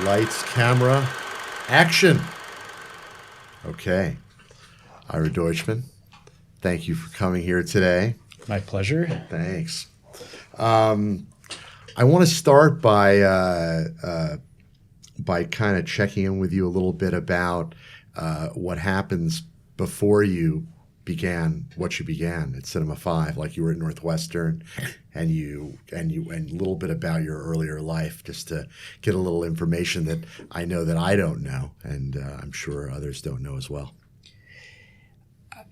Lights, camera, action. Okay. Ira Deutchman, thank you for coming here today. My pleasure. Thanks. I want to start by kind of checking in with you a little bit about what happens before you began what you began at Cinema 5, like you were at Northwestern, and a little bit about your earlier life, just to get a little information that I know that I don't know, and I'm sure others don't know as well.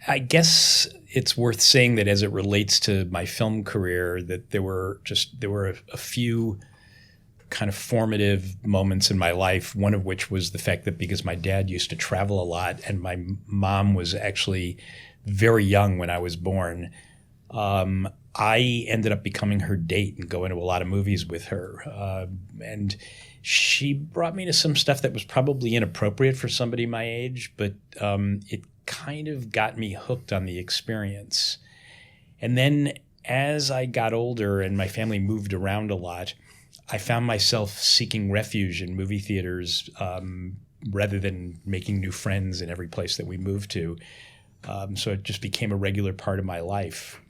I guess it's worth saying that as it relates to my film career, that there were a few kind of formative moments in my life, one of which was the fact that because my dad used to travel a lot and my mom was actually very young when I was born, I ended up becoming her date and going to a lot of movies with her. And she brought me to some stuff that was probably inappropriate for somebody my age, but it kind of got me hooked on the experience. And then as I got older and my family moved around a lot, I found myself seeking refuge in movie theaters rather than making new friends in every place that we moved to. So it just became a regular part of my life.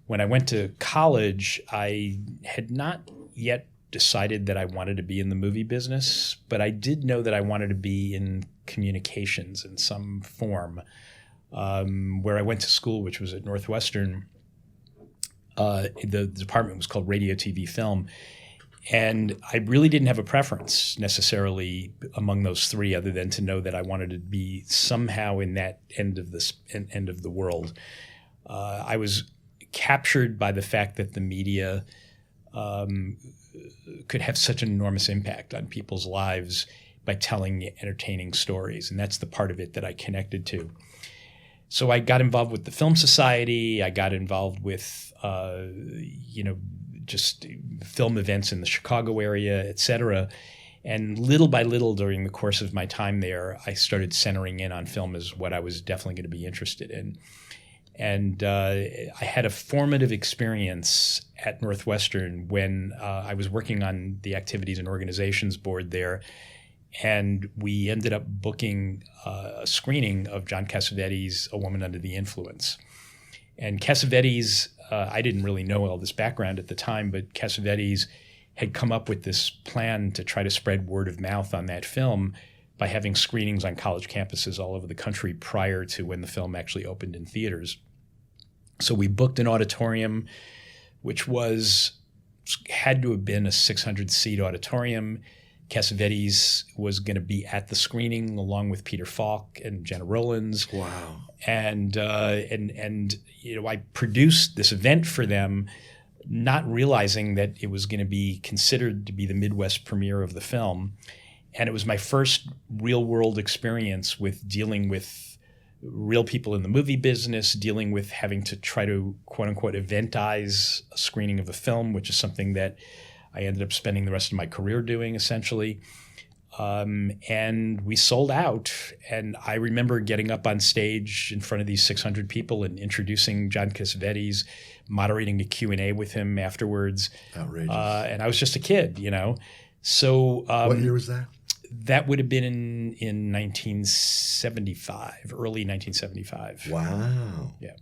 When I went to college, I had not yet decided that I wanted to be in the movie business, but I did know that I wanted to be in communications in some form. Where I went to school, which was at Northwestern, the department was called Radio, TV, Film. And I really didn't have a preference necessarily among those three, other than to know that I wanted to be somehow in that end of the world. I was captured by the fact that the media could have such an enormous impact on people's lives by telling entertaining stories, and that's the part of it that I connected to. So I got involved with the Film Society. I got involved with just film events in the Chicago area, et cetera. And little by little during the course of my time there, I started centering in on film as what I was definitely going to be interested in. And I had a formative experience at Northwestern when I was working on the Activities and Organizations Board there. And we ended up booking a screening of John Cassavetes' A Woman Under the Influence. And Cassavetes, I didn't really know all this background at the time, but Cassavetes had come up with this plan to try to spread word of mouth on that film by having screenings on college campuses all over the country prior to when the film actually opened in theaters. So we booked an auditorium, which had to have been a 600-seat auditorium. Cassavetes was going to be at the screening along with Peter Falk and Jenna Rollins. Wow! And I produced this event for them, not realizing that it was going to be considered to be the Midwest premiere of the film, and it was my first real-world experience with dealing with real people in the movie business, dealing with having to try to quote-unquote eventize a screening of a film, which is something that I ended up spending the rest of my career doing, essentially. And we sold out. And I remember getting up on stage in front of these 600 people and introducing John Cassavetes, moderating a Q&A with him afterwards. Outrageous. And I was just a kid, So what year was that? That would have been in 1975, early 1975. Wow. Yeah.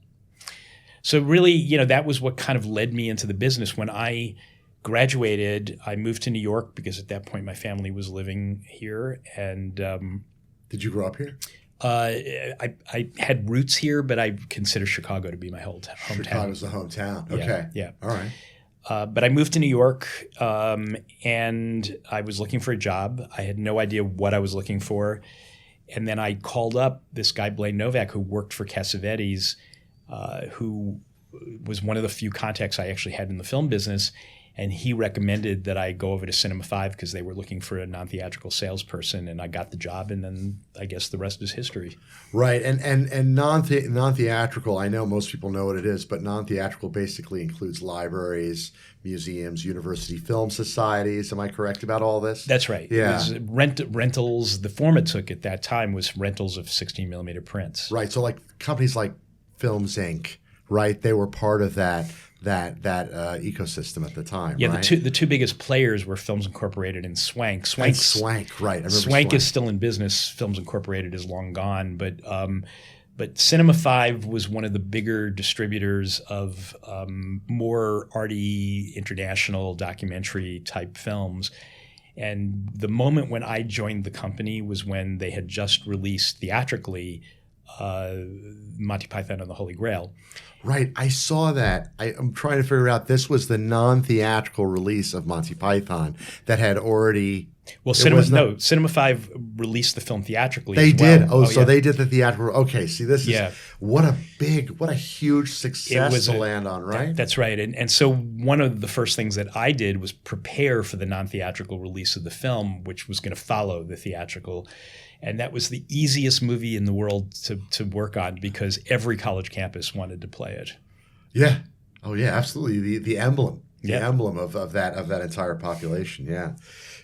So really, that was what kind of led me into the business. When I graduated, I moved to New York because at that point my family was living here. And did you grow up here? I had roots here, but I consider Chicago to be my hometown. Chicago's the hometown. Okay. Yeah. All right. But I moved to New York, and I was looking for a job. I had no idea what I was looking for. And then I called up this guy, Blaine Novak, who worked for Cassavetes, who was one of the few contacts I actually had in the film business. And he recommended that I go over to Cinema 5 because they were looking for a non-theatrical salesperson, and I got the job, and then I guess the rest is history. Right, and non-theatrical, I know most people know what it is, but non-theatrical basically includes libraries, museums, university film societies. Am I correct about all this? That's right. Yeah. It was rentals. The form it took at that time was rentals of 16 millimeter prints. Right, so like companies like Films Inc., right, they were part of that that ecosystem at the time. Yeah, right? the two biggest players were Films Incorporated and Swank. Swank, right? I remember Swank is still in business. Films Incorporated is long gone, but Cinema 5 was one of the bigger distributors of more arty, international documentary type films. And the moment when I joined the company was when they had just released theatrically Monty Python and the Holy Grail. Right. I saw that. I'm trying to figure out, this was the non-theatrical release of Monty Python that had already... Well, Cinema 5 released the film theatrically. They as well. did. So yeah. they did the theatrical. Okay, see, this is what a huge success to land on, right? That's right. And so one of the first things that I did was prepare for the non-theatrical release of the film, which was going to follow the theatrical. And that was the easiest movie in the world to work on because every college campus wanted to play it. Yeah. Oh, yeah, absolutely. The emblem. The emblem of that entire population. Yeah.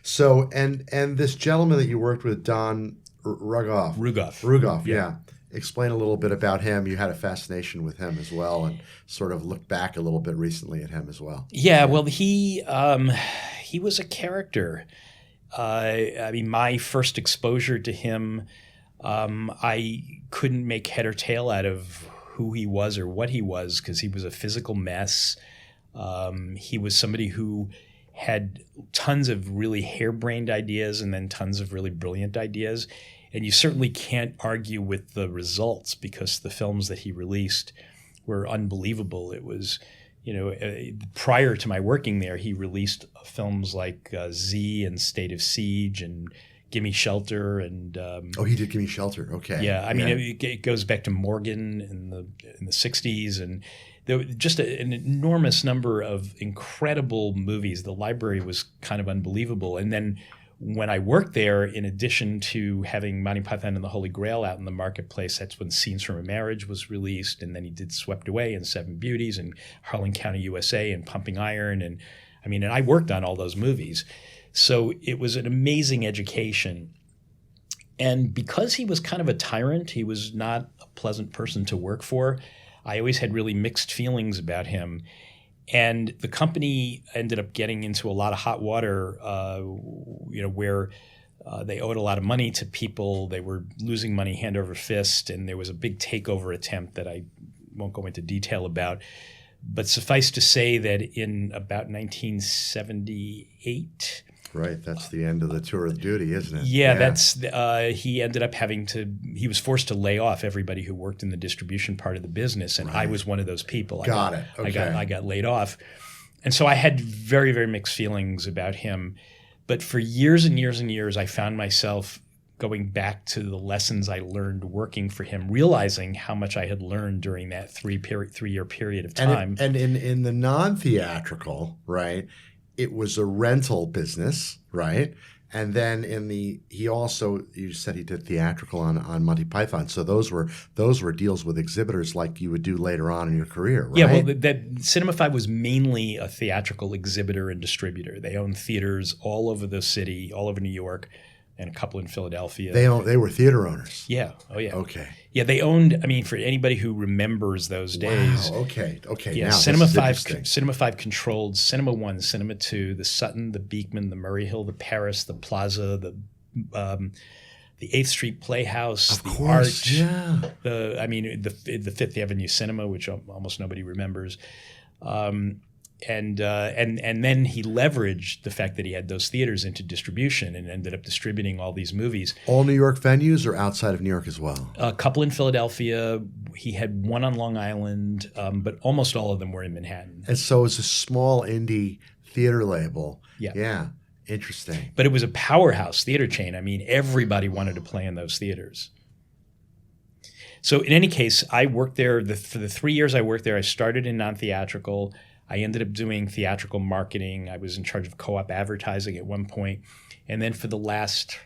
So and this gentleman that you worked with, Don Rugoff. Rugoff, yeah. Explain a little bit about him. You had a fascination with him as well, and sort of looked back a little bit recently at him as well. Yeah, well, he was a character. I mean, my first exposure to him, I couldn't make head or tail out of who he was or what he was because he was a physical mess. He was somebody who had tons of really harebrained ideas and then tons of really brilliant ideas. And you certainly can't argue with the results because the films that he released were unbelievable. It was, prior to my working there, he released films like Z and State of Siege and Gimme Shelter. And he did Gimme Shelter. Okay. Yeah. I mean, it goes back to Morgan in the 60s. And there was just an enormous number of incredible movies. The library was kind of unbelievable. And then when I worked there, in addition to having Monty Python and the Holy Grail out in the marketplace, that's when Scenes from a Marriage was released. And then he did Swept Away and Seven Beauties and Harlan County, USA and Pumping Iron. And I worked on all those movies. So it was an amazing education. And because he was kind of a tyrant, he was not a pleasant person to work for. I always had really mixed feelings about him. And the company ended up getting into a lot of hot water, where they owed a lot of money to people. They were losing money hand over fist, and there was a big takeover attempt that I won't go into detail about. But suffice to say that in about 1978... Right, that's the end of the tour of duty, isn't it? Yeah, that's he ended up he was forced to lay off everybody who worked in the distribution part of the business, and I was one of those people. Got it. Okay. I got laid off. And so I had very, very mixed feelings about him. But for years and years and years, I found myself going back to the lessons I learned working for him, realizing how much I had learned during that 3-year period of time. And in the non-theatrical, right, it was a rental business, right? And then you said he did theatrical on Monty Python. So those were deals with exhibitors like you would do later on in your career, right? Yeah, well, that Cinema 5 was mainly a theatrical exhibitor and distributor. They owned theaters all over the city, all over New York, and a couple in Philadelphia. They were theater owners. Yeah. Oh, yeah. Okay. Yeah, they owned. For anybody who remembers those days. Wow. Okay. Yeah, now, Cinema 5 controlled Cinema 1, Cinema 2, the Sutton, the Beekman, the Murray Hill, the Paris, the Plaza, the 8th Street Playhouse, of the course, Art. Yeah. The Fifth Avenue Cinema, which almost nobody remembers. And then he leveraged the fact that he had those theaters into distribution and ended up distributing all these movies. All New York venues or outside of New York as well? A couple in Philadelphia. He had one on Long Island, but almost all of them were in Manhattan. And so it's a small indie theater label. Yeah. Yeah. Interesting. But it was a powerhouse theater chain. Everybody wanted to play in those theaters. So in any case, I worked there. For the 3 years I worked there, I started in non-theatrical. I ended up doing theatrical marketing. I was in charge of co-op advertising at one point. And then for the last,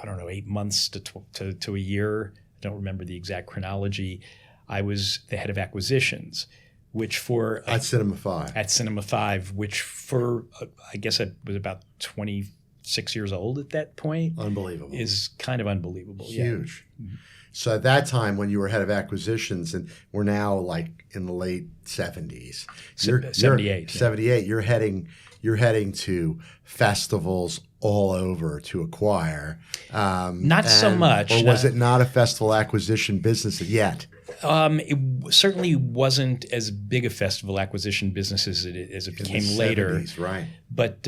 8 months to a year, I don't remember the exact chronology, I was the head of acquisitions, which at Cinema 5. At Cinema 5, which I guess I was about 26 years old at that point. Unbelievable. Is kind of unbelievable. Huge. Yeah. So at that time, when you were head of acquisitions, and we're now like in the late 70s, 78. 78. You're heading to festivals all over to acquire. Not so much. Or was it not a festival acquisition business yet? It certainly wasn't as big a festival acquisition business as it became later. 70s, right. But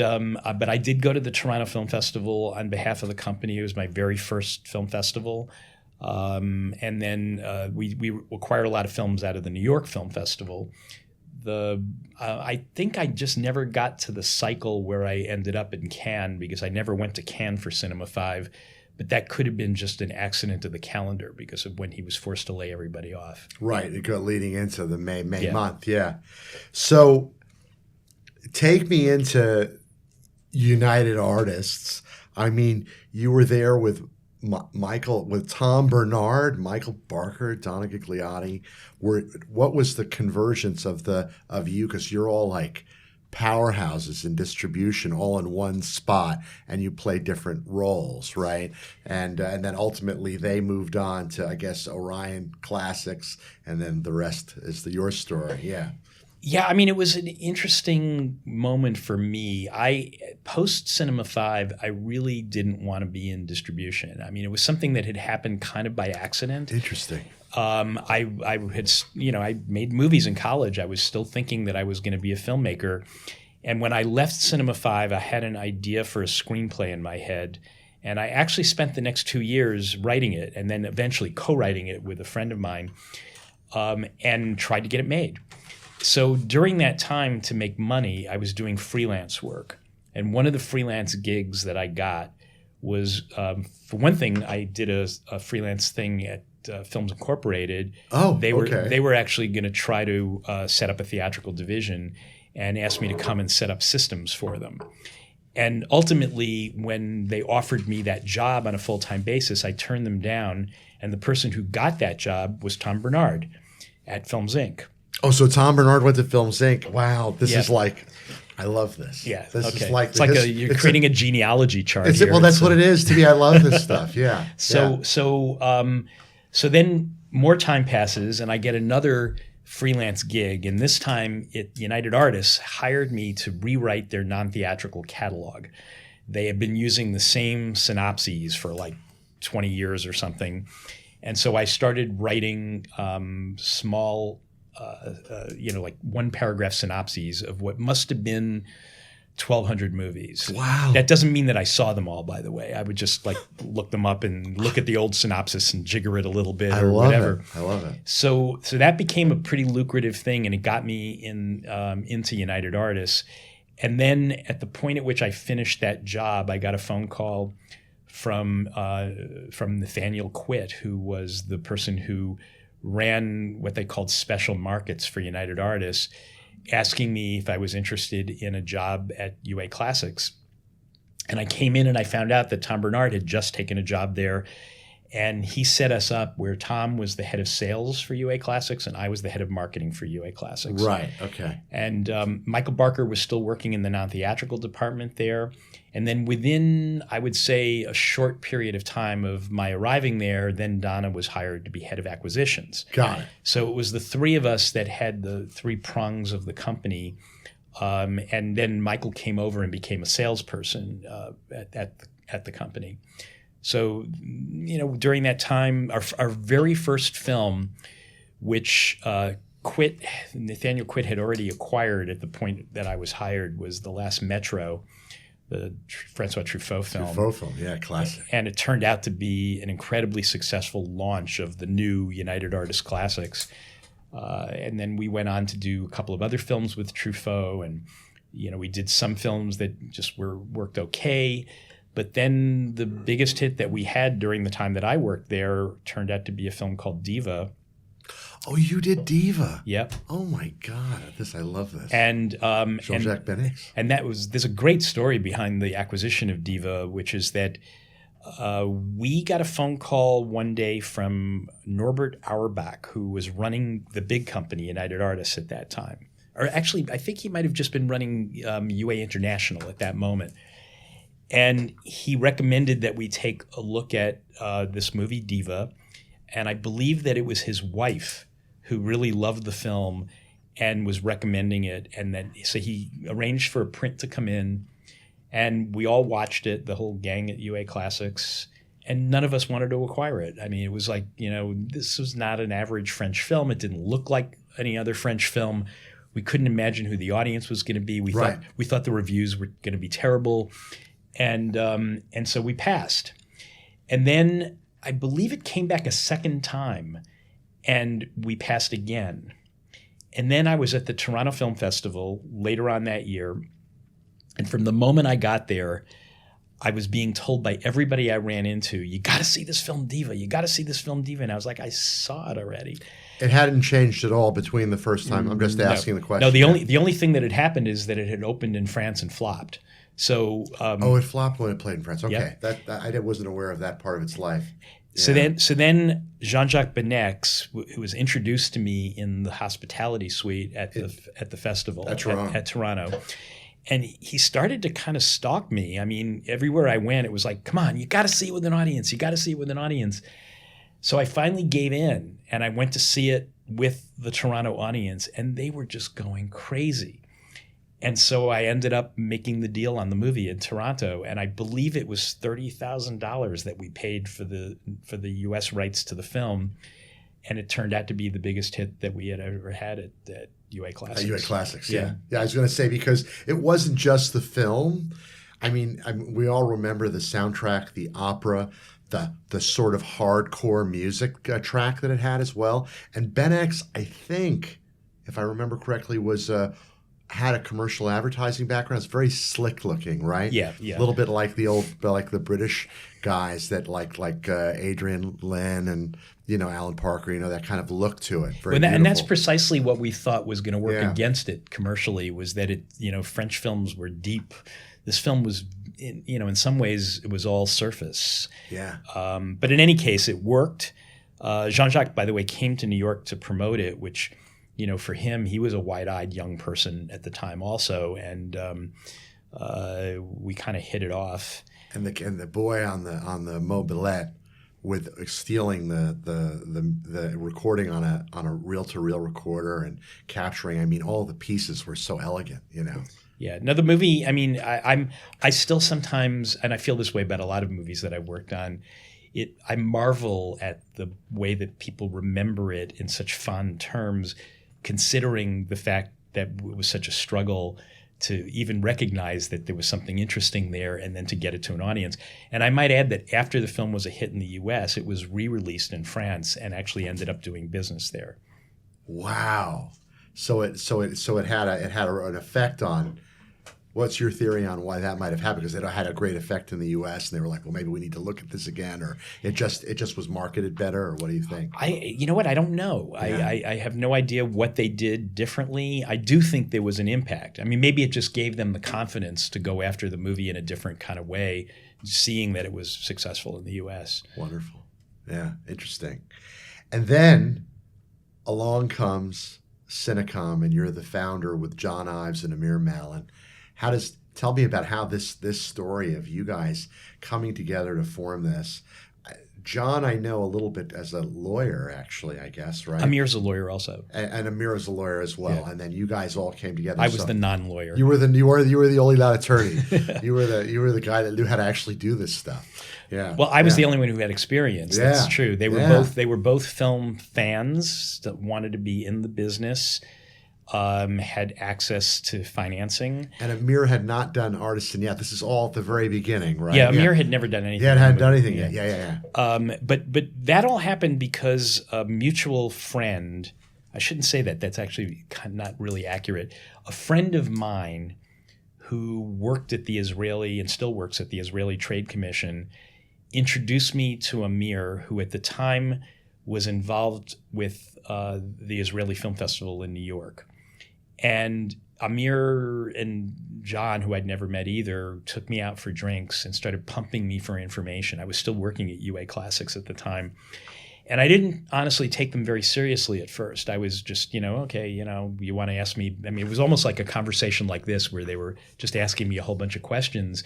I did go to the Toronto Film Festival on behalf of the company. It was my very first film festival. And then we acquired a lot of films out of the New York Film Festival. I think I just never got to the cycle where I ended up in Cannes, because I never went to Cannes for Cinema 5. But that could have been just an accident of the calendar because of when he was forced to lay everybody off. Right, leading into the May month, yeah. So take me into United Artists. I mean, you were there with Tom Bernard, Michael Barker, Donna Gigliotti. What was the convergence of you? Because you're all like powerhouses in distribution, all in one spot, and you play different roles, right? And then ultimately they moved on to, I guess, Orion Classics, and then the rest is your story. Yeah. Yeah, I mean, it was an interesting moment for me. Post Cinema 5, I really didn't want to be in distribution. I mean, it was something that had happened kind of by accident. Interesting. I had, I made movies in college. I was still thinking that I was going to be a filmmaker. And when I left Cinema 5, I had an idea for a screenplay in my head. And I actually spent the next 2 years writing it and then eventually co-writing it with a friend of mine, and tried to get it made. So during that time, to make money, I was doing freelance work. And one of the freelance gigs that I got was, for one thing, I did a freelance thing at Films Incorporated. Oh, they were okay. They were actually going to try to set up a theatrical division and asked me to come and set up systems for them. And ultimately, when they offered me that job on a full-time basis, I turned them down. And the person who got that job was Tom Bernard at Films Inc. Oh, so Tom Bernard went to Films Inc. Wow, this is like, I love this. Yeah, this okay. is like it's like you're creating a genealogy chart. Here. Well, that's what it is to me. I love this stuff. Yeah. So then more time passes, and I get another freelance gig, and this time United Artists hired me to rewrite their non-theatrical catalog. They had been using the same synopses for like 20 years or something, and so I started writing small. Like one paragraph synopses of what must have been 1,200 movies. Wow. That doesn't mean that I saw them all, by the way. I would just like look them up and look at the old synopsis and jigger it a little bit or whatever. I love it. So that became a pretty lucrative thing, and it got me into United Artists. And then at the point at which I finished that job, I got a phone call from Nathaniel Quitt, who was the person who ran what they called special markets for United Artists, asking me if I was interested in a job at UA Classics. And I came in and I found out that Tom Bernard had just taken a job there, and he set us up where Tom was the head of sales for UA Classics and I was the head of marketing for UA Classics. Right, okay. And Michael Barker was still working in the non-theatrical department there. And then within, I would say, a short period of time of my arriving there, then Donna was hired to be head of acquisitions. Got it. So it was the three of us that had the three prongs of the company. And then Michael came over and became a salesperson at the company. So, during that time, our very first film, which Nathaniel Quitt had already acquired at the point that I was hired, was The Last Metro, the Francois Truffaut film. Truffaut film, yeah, classic. And it turned out to be an incredibly successful launch of the new United Artists Classics. And then we went on to do a couple of other films with Truffaut, and we did some films that just worked okay. But then the biggest hit that we had during the time that I worked there turned out to be a film called Diva. Oh, you did Diva. Yep. Oh my God, I love this. And Jean-Jacques Benix. And there's a great story behind the acquisition of Diva, which is that we got a phone call one day from Norbert Auerbach, who was running the big company United Artists at that time. Or actually, I think he might have just been running UA International at that moment. And he recommended that we take a look at this movie Diva. And I believe that it was his wife who really loved the film and was recommending it. And then, so he arranged for a print to come in, and we all watched it, the whole gang at UA Classics, and none of us wanted to acquire it. I mean, it was like, this was not an average French film. It didn't look like any other French film. We couldn't imagine who the audience was going to be. We thought the reviews were going to be terrible. And so we passed. And then I believe it came back a second time, and we passed again. And then I was at the Toronto Film Festival later on that year. And from the moment I got there, I was being told by everybody I ran into, you got to see this film Diva. You got to see this film Diva. And I was like, I saw it already. It hadn't changed at all between the first time. I'm just asking the question. No, the only thing that had happened is that it had opened in France and flopped. So it flopped when it played in France. Okay, yeah. I wasn't aware of that part of its life. Yeah. So then Jean-Jacques Benex, who was introduced to me in the hospitality suite at the festival at Toronto, and he started to kind of stalk me. I mean, everywhere I went, it was like, come on, you got to see it with an audience. You got to see it with an audience. So I finally gave in, and I went to see it with the Toronto audience, and they were just going crazy. And so I ended up making the deal on the movie in Toronto, and I believe it was $30,000 that we paid for the U.S. rights to the film, and it turned out to be the biggest hit that we had ever had at UA Classics. UA Classics, yeah. I was going to say, because it wasn't just the film. I mean, we all remember the soundtrack, the opera, the sort of hardcore music track that it had as well. And Benex, I think, if I remember correctly, was had a commercial advertising background. It's very slick looking, right? Yeah. A little bit like the British guys that like Adrian Lynn and Alan Parker, that kind of look to it. Very beautiful. And that's precisely what we thought was going to work against it commercially, was that French films were deep. This film was, in some ways, it was all surface. Yeah. But in any case, it worked. Jean-Jacques, by the way, came to New York to promote it, which, for him, he was a wide-eyed young person at the time also, and we kind of hit it off. And the boy on the mobilette with stealing the recording on a reel-to-reel recorder and capturing. I mean, all the pieces were so elegant, Yeah. No, the movie, I mean, I still sometimes, and I feel this way about a lot of movies that I've worked on, I marvel at the way that people remember it in such fond terms, considering the fact that it was such a struggle to even recognize that there was something interesting there and then to get it to an audience. And I might add that after the film was a hit in the US, it was re-released in France and actually ended up doing business there. Wow. So it had an effect on. What's your theory on why that might have happened? Because it had a great effect in the U.S. and they were like, well, maybe we need to look at this again, or it just was marketed better, or what do you think? You know what? I don't know. Yeah. I have no idea what they did differently. I do think there was an impact. I mean, maybe it just gave them the confidence to go after the movie in a different kind of way, seeing that it was successful in the U.S. Wonderful. Yeah, interesting. And then along comes Cinecom, and you're the founder with John Ives and Amir Malin. Tell me about how this story of you guys coming together to form this. John, I know a little bit as a lawyer, actually, I guess, right? Amir's a lawyer also, and Amir is a lawyer as well. Yeah. And then you guys all came together. I was the non-lawyer. You were the only non-attorney. you were the guy that knew how to actually do this stuff. Yeah. Well, I was the only one who had experience. Yeah. That's true. They were both film fans that wanted to be in the business. Had access to financing. And Amir had not done Artisan yet. This is all at the very beginning, right? Yeah, Amir had never done anything. Yeah, hadn't done anything yet. Yeah. But that all happened because a mutual friend, I shouldn't say that. That's actually not really accurate. A friend of mine who worked at the Israeli and still works at the Israeli Trade Commission introduced me to Amir, who at the time was involved with the Israeli Film Festival in New York. And Amir and John, who I'd never met either, took me out for drinks and started pumping me for information. I was still working at UA Classics at the time. And I didn't honestly take them very seriously at first. I was just, okay, you want to ask me. I mean, it was almost like a conversation like this where they were just asking me a whole bunch of questions.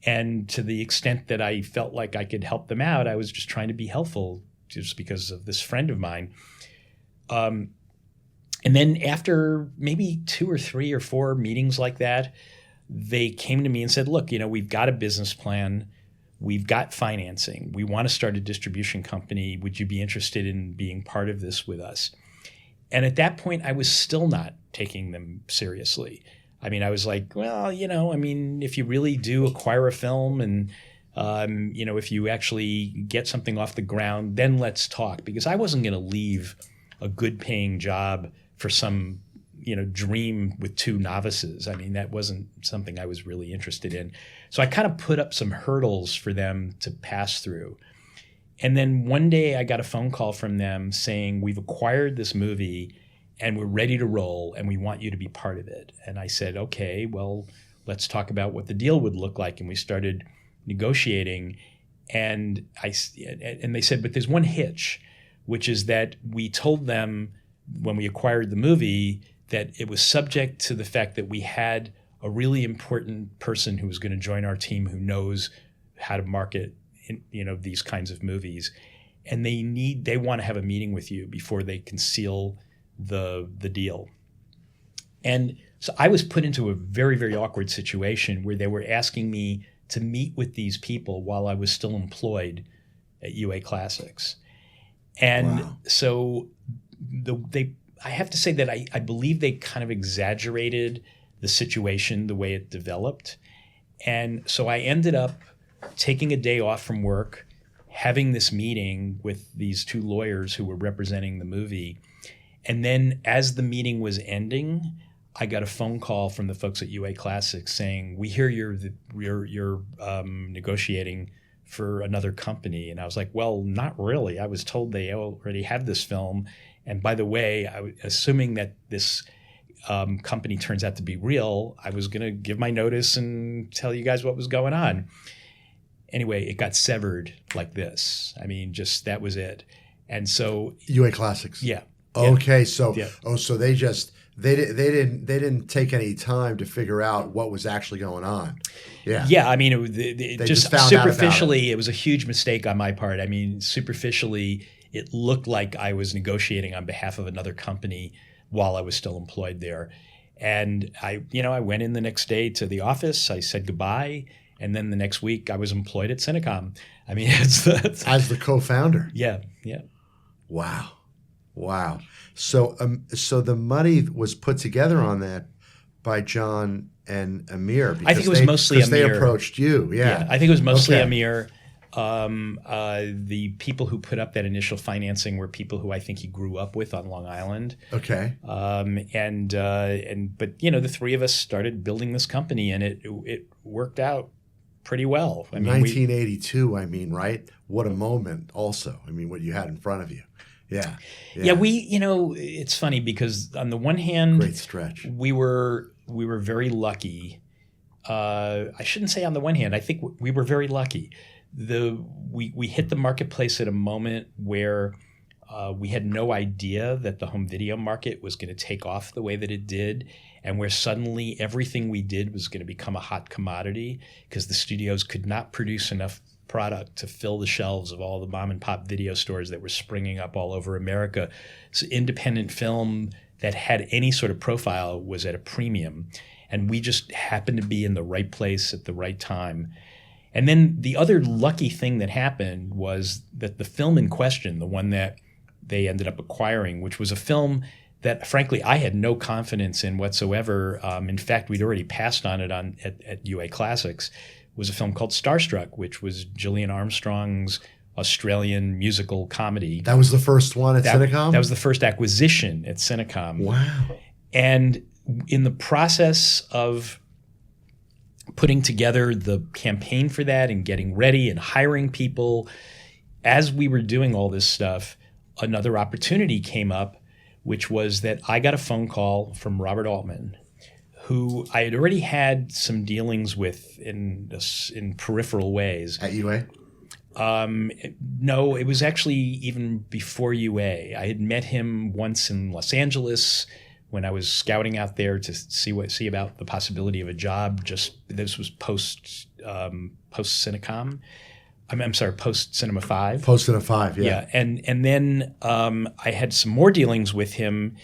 And to the extent that I felt like I could help them out, I was just trying to be helpful just because of this friend of mine. And then after maybe 2 or 3 or 4 meetings like that, they came to me and said, look, we've got a business plan. We've got financing. We want to start a distribution company. Would you be interested in being part of this with us? And at that point, I was still not taking them seriously. I mean, I was like, well, if you really do acquire a film and, if you actually get something off the ground, then let's talk. Because I wasn't going to leave a good paying job for some, dream with 2 novices. I mean, that wasn't something I was really interested in. So I kind of put up some hurdles for them to pass through. And then one day I got a phone call from them saying, we've acquired this movie and we're ready to roll and we want you to be part of it. And I said, okay, well, let's talk about what the deal would look like. And we started negotiating. And they said, but there's one hitch, which is that we told them when we acquired the movie that it was subject to the fact that we had a really important person who was going to join our team who knows how to market these kinds of movies. And they want to have a meeting with you before they can seal the deal. And so I was put into a very, very awkward situation where they were asking me to meet with these people while I was still employed at UA Classics. And wow. So I have to say that I believe they kind of exaggerated the situation, the way it developed. And so I ended up taking a day off from work, having this meeting with these 2 lawyers who were representing the movie. And then as the meeting was ending, I got a phone call from the folks at UA Classics saying, we hear you're negotiating for another company. And I was like, well, not really. I was told they already have this film. And by the way, assuming that this company turns out to be real, I was going to give my notice and tell you guys what was going on. Anyway, it got severed like this. I mean, just that was it. And so UA Classics. Yeah. Okay, so yeah. So they didn't take any time to figure out what was actually going on. Yeah. Yeah, I mean, they just found superficially, out about it was a huge mistake on my part. I mean, superficially, it looked like I was negotiating on behalf of another company while I was still employed there. And I went in the next day to the office. I said goodbye. And then the next week, I was employed at Cinecom. I mean, it's as the co-founder. Yeah. Wow. So the money was put together on that by John and Amir. I think it was mostly Amir. Because they approached you. Yeah. I think it was mostly Amir. The people who put up that initial financing were people who I think he grew up with on Long Island. Okay. But the 3 of us started building this company, and it worked out pretty well. I mean, 1982. right? What a moment! Also, what you had in front of you. Yeah. It's funny because on the one hand, great stretch. We were very lucky. I shouldn't say on the one hand. I think we were very lucky. We hit the marketplace at a moment where we had no idea that the home video market was going to take off the way that it did, and where suddenly everything we did was going to become a hot commodity because the studios could not produce enough product to fill the shelves of all the mom and pop video stores that were springing up all over America. So independent film that had any sort of profile was at a premium, and we just happened to be in the right place at the right time. And then the other lucky thing that happened was that the film in question, the one that they ended up acquiring, which was a film that, frankly, I had no confidence in whatsoever. In fact, we'd already passed on it at UA Classics, was a film called Starstruck, which was Gillian Armstrong's Australian musical comedy. That was the first one at Cinecom? That was the first acquisition at Cinecom. Wow. And in the process of putting together the campaign for that and getting ready and hiring people, as we were doing all this stuff, another opportunity came up, which was that I got a phone call from Robert Altman, who I had already had some dealings with in peripheral ways. At UA? No, it was actually even before UA. I had met him once in Los Angeles when I was scouting out there to see about the possibility of a job. This was post Cinecom. I'm sorry, post Cinema 5. Post Cinema 5, yeah. And then I had some more dealings with him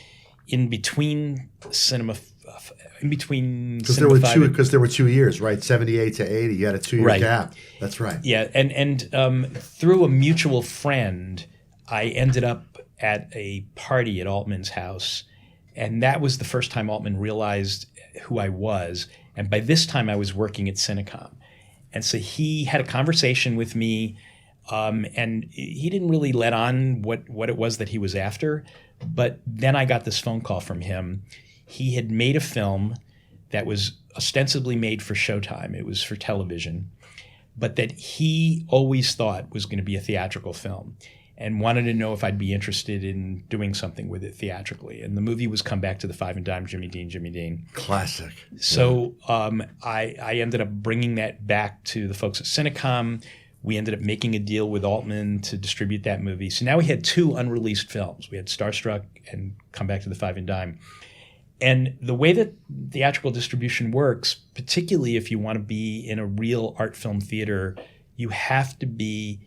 in between Cinema 5. Because there were 2 years, right? 78 to 80. You had a 2-year gap. That's right. Yeah, and through a mutual friend, I ended up at a party at Altman's house, and that was the first time Altman realized who I was. And by this time, I was working at Cinecom, and so he had a conversation with me, and he didn't really let on what it was that he was after. But then I got this phone call from him. He had made a film that was ostensibly made for Showtime. It was for television, but that he always thought was going to be a theatrical film and wanted to know if I'd be interested in doing something with it theatrically. And the movie was Come Back to the Five and Dime, Jimmy Dean. Classic. So I ended up bringing that back to the folks at Cinecom. We ended up making a deal with Altman to distribute that movie. So now we had 2 unreleased films. We had Starstruck and Come Back to the Five and Dime. And the way that theatrical distribution works, particularly if you want to be in a real art film theater, you have to be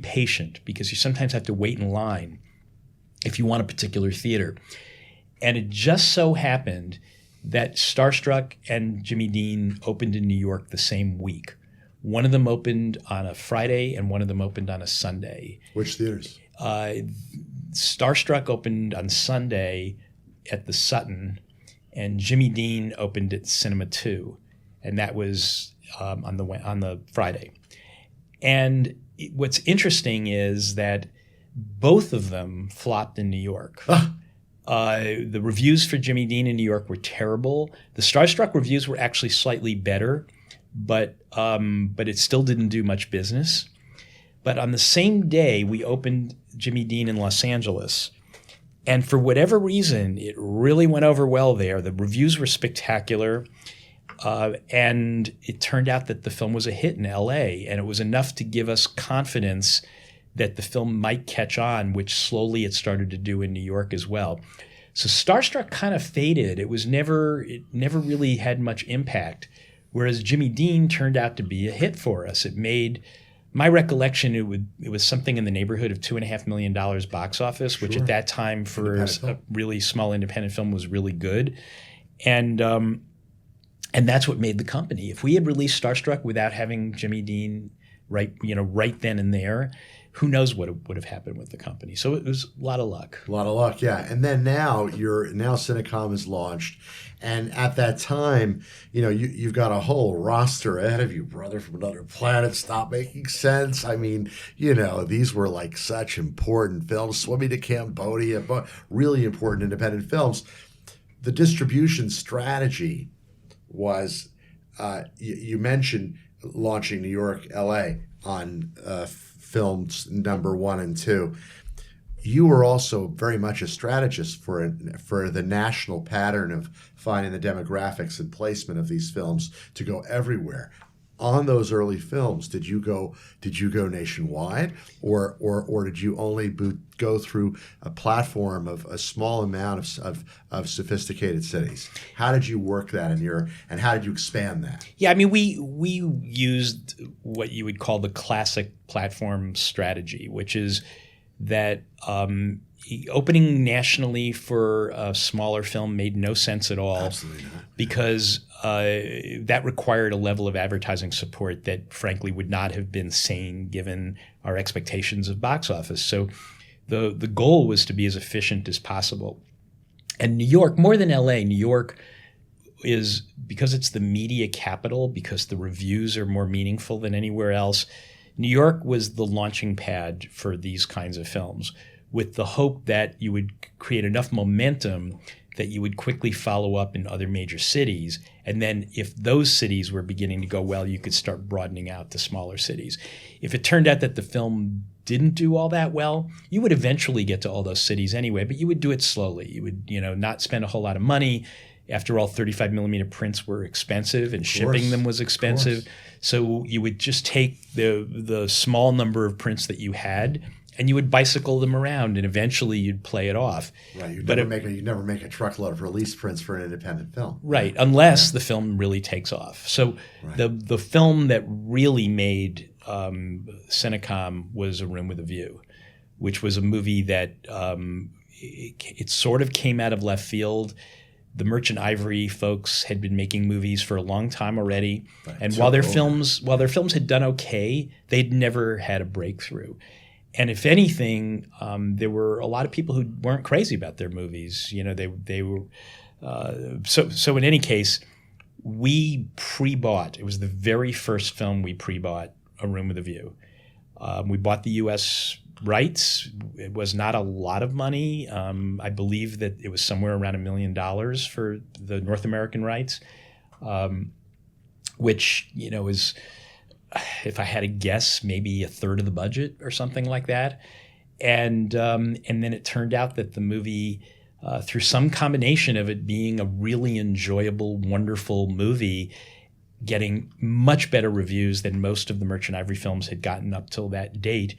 patient, because you sometimes have to wait in line if you want a particular theater. And it just so happened that Starstruck and Jimmy Dean opened in New York the same week. One of them opened on a Friday and one of them opened on a Sunday. Which theaters? Starstruck opened on Sunday at the Sutton, and Jimmy Dean opened at Cinema 2, and that was on the Friday. And what's interesting is that both of them flopped in New York. The reviews for Jimmy Dean in New York were terrible. The Starstruck reviews were actually slightly better, but it still didn't do much business. But on the same day, we opened Jimmy Dean in Los Angeles. And for whatever reason, it really went over well there. The reviews were spectacular. And it turned out that the film was a hit in LA. And it was enough to give us confidence that the film might catch on, which slowly it started to do in New York as well. So Starstruck kind of faded. It never really had much impact. Whereas Jimmy Dean turned out to be a hit for us. It made, my recollection, it was something in the neighborhood of $2.5 million box office, which at that time for a really small independent film was really good. And that's what made the company. If we had released Starstruck without having Jimmy Dean right then and there, who knows what would have happened with the company. So it was a lot of luck. A lot of luck, yeah. And then now Cinecom is launched. And at that time, you've got a whole roster ahead of you. Brother from Another Planet, Stop Making Sense. I mean, these were like such important films. Swimming to Cambodia, but really important independent films. The distribution strategy was, you mentioned launching New York, LA on films number 1 and 2. You were also very much a strategist for the national pattern of finding the demographics and placement of these films to go everywhere. On those early films, did you go nationwide, or did you only go through a platform of a small amount of sophisticated cities? How did you work that and how did you expand that? Yeah, I mean, we used what you would call the classic platform strategy, which is that opening nationally for a smaller film made no sense at all. Absolutely not. Because that required a level of advertising support that frankly would not have been sane given our expectations of box office. So the goal was to be as efficient as possible. And New York, more than LA, New York is, because it's the media capital, because the reviews are more meaningful than anywhere else, New York was the launching pad for these kinds of films, with the hope that you would create enough momentum that you would quickly follow up in other major cities. And then if those cities were beginning to go well, you could start broadening out to smaller cities. If it turned out that the film didn't do all that well, you would eventually get to all those cities anyway, but you would do it slowly. You would, not spend a whole lot of money. After all, 35 millimeter prints were expensive and shipping them was expensive. So you would just take the small number of prints that you had and you would bicycle them around, and eventually you'd play it off. Right. You'd never make a truckload of release prints for an independent film. Right, unless the film really takes off. So the film that really made Cinecom was A Room with a View, which was a movie that it sort of came out of left field. The Merchant Ivory folks had been making movies for a long time already, and while their films had done okay, they'd never had a breakthrough. And if anything, there were a lot of people who weren't crazy about their movies. You know, they were so. In any case, we pre-bought. It was the very first film we pre-bought, A Room with a View. We bought the U.S. rights. It was not a lot of money. I believe that it was somewhere around $1 million for the North American rights, which, you know, is, if I had to guess, maybe a third of the budget or something like that. And then it turned out that the movie, through some combination of it being a really enjoyable, wonderful movie, getting much better reviews than most of the Merchant Ivory films had gotten up till that date,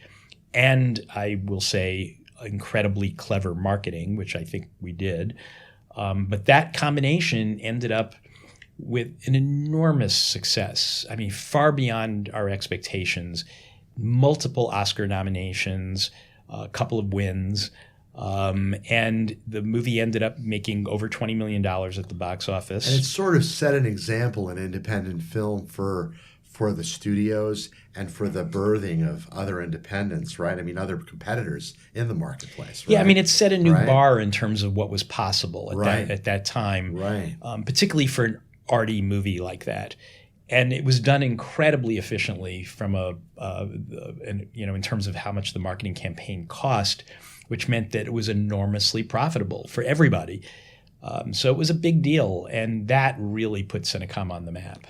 and I will say incredibly clever marketing, which I think we did. But that combination ended up with an enormous success. I mean, far beyond our expectations. Multiple Oscar nominations, a couple of wins, and the movie ended up making over $20 million at the box office. And it sort of set an example in independent film for the studios and for the birthing of other independents, right? I mean, other competitors in the marketplace, right? Yeah, I mean, it set a new bar in terms of what was possible at that time, right? Particularly for an arty movie like that. And it was done incredibly efficiently from in terms of how much the marketing campaign cost, which meant that it was enormously profitable for everybody. So it was a big deal, and that really put Cinecom on the map.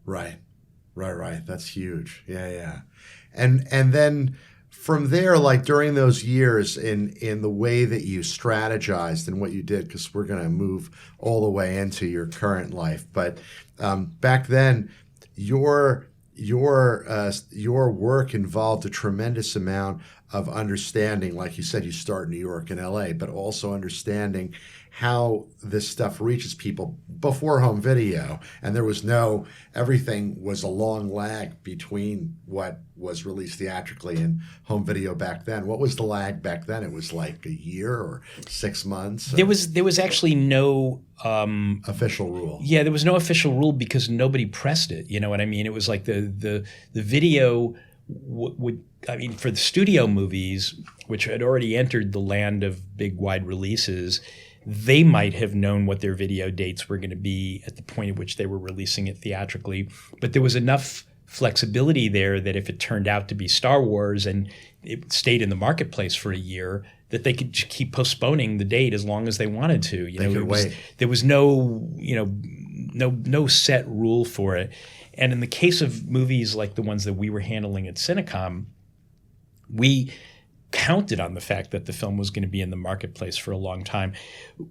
Right. That's huge. Yeah. And then from there, like during those years in the way that you strategized and what you did, because we're going to move all the way into your current life. But back then, your work involved a tremendous amount of understanding, like you said, you start in New York and LA, but also understanding how this stuff reaches people before home video. And everything was a long lag between what was released theatrically and home video back then. What was the lag back then? It was like a year or 6 months? There was actually no official rule. Yeah, there was no official rule because nobody pressed it. You know what I mean? It was like the video for the studio movies, which had already entered the land of big wide releases, they might have known what their video dates were going to be at the point at which they were releasing it theatrically. But there was enough flexibility there that if it turned out to be Star Wars and it stayed in the marketplace for a year, that they could keep postponing the date as long as they wanted to. There was no set rule for it. And in the case of movies like the ones that we were handling at Cinecom, we counted on the fact that the film was going to be in the marketplace for a long time.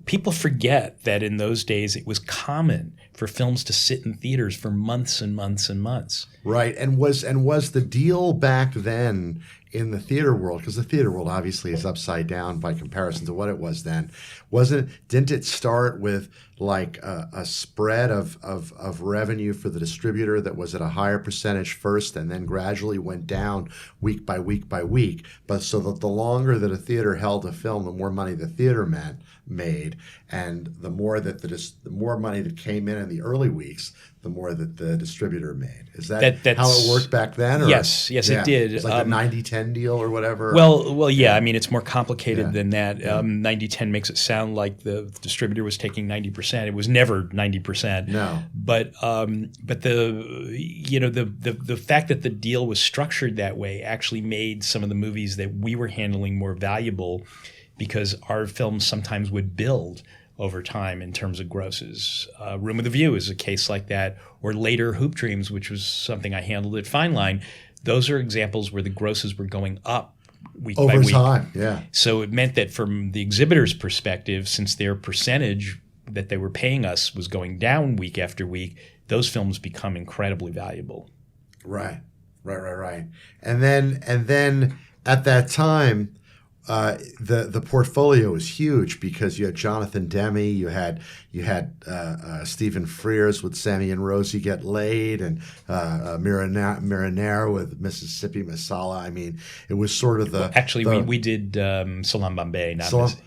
People forget that in those days it was common for films to sit in theaters for months and months and months. Right. And was the deal back then in the theater world, because the theater world obviously is upside down by comparison to what it was then, didn't it start with like a spread of revenue for the distributor that was at a higher percentage first and then gradually went down week by week by week? But so that the longer that a theater held a film, the more money the theater made, and the more money that came in the early weeks, the more that the distributor made. Is that's how it worked back then? Or? Yes, it did. It's like the 90-10 deal or whatever. Well, yeah. I mean, it's more complicated than that. 90-10 makes it sound like the distributor was taking 90%. It was never 90%. No. But the fact that the deal was structured that way actually made some of the movies that we were handling more valuable, because our films sometimes would build over time in terms of grosses. Room with a View is a case like that, or later Hoop Dreams, which was something I handled at Fine Line. Those are examples where the grosses were going up week by week. Over time, yeah. So it meant that from the exhibitor's perspective, since their percentage that they were paying us was going down week after week, those films become incredibly valuable. Right. And then at that time, the portfolio was huge because you had Jonathan Demme, you had Stephen Frears with Sammy and Rosie Get Laid, and Marinara with Mississippi Masala. I mean, it was sort of the we did Salam Bombay.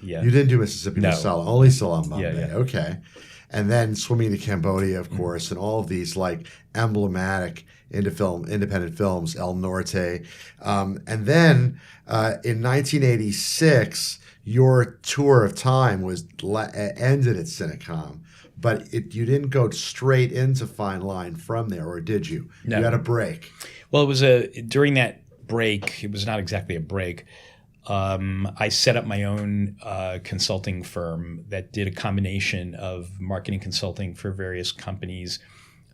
You didn't do Mississippi Masala, only Salam Bombay. Yeah. Okay, and then Swimming to Cambodia, of course, and all of these like emblematic independent films, El Norte, and then in 1986, your tour of time was ended at Cinecom, but you didn't go straight into Fine Line from there, or did you? No. You had a break. Well, it was during that break. It was not exactly a break. I set up my own consulting firm that did a combination of marketing consulting for various companies.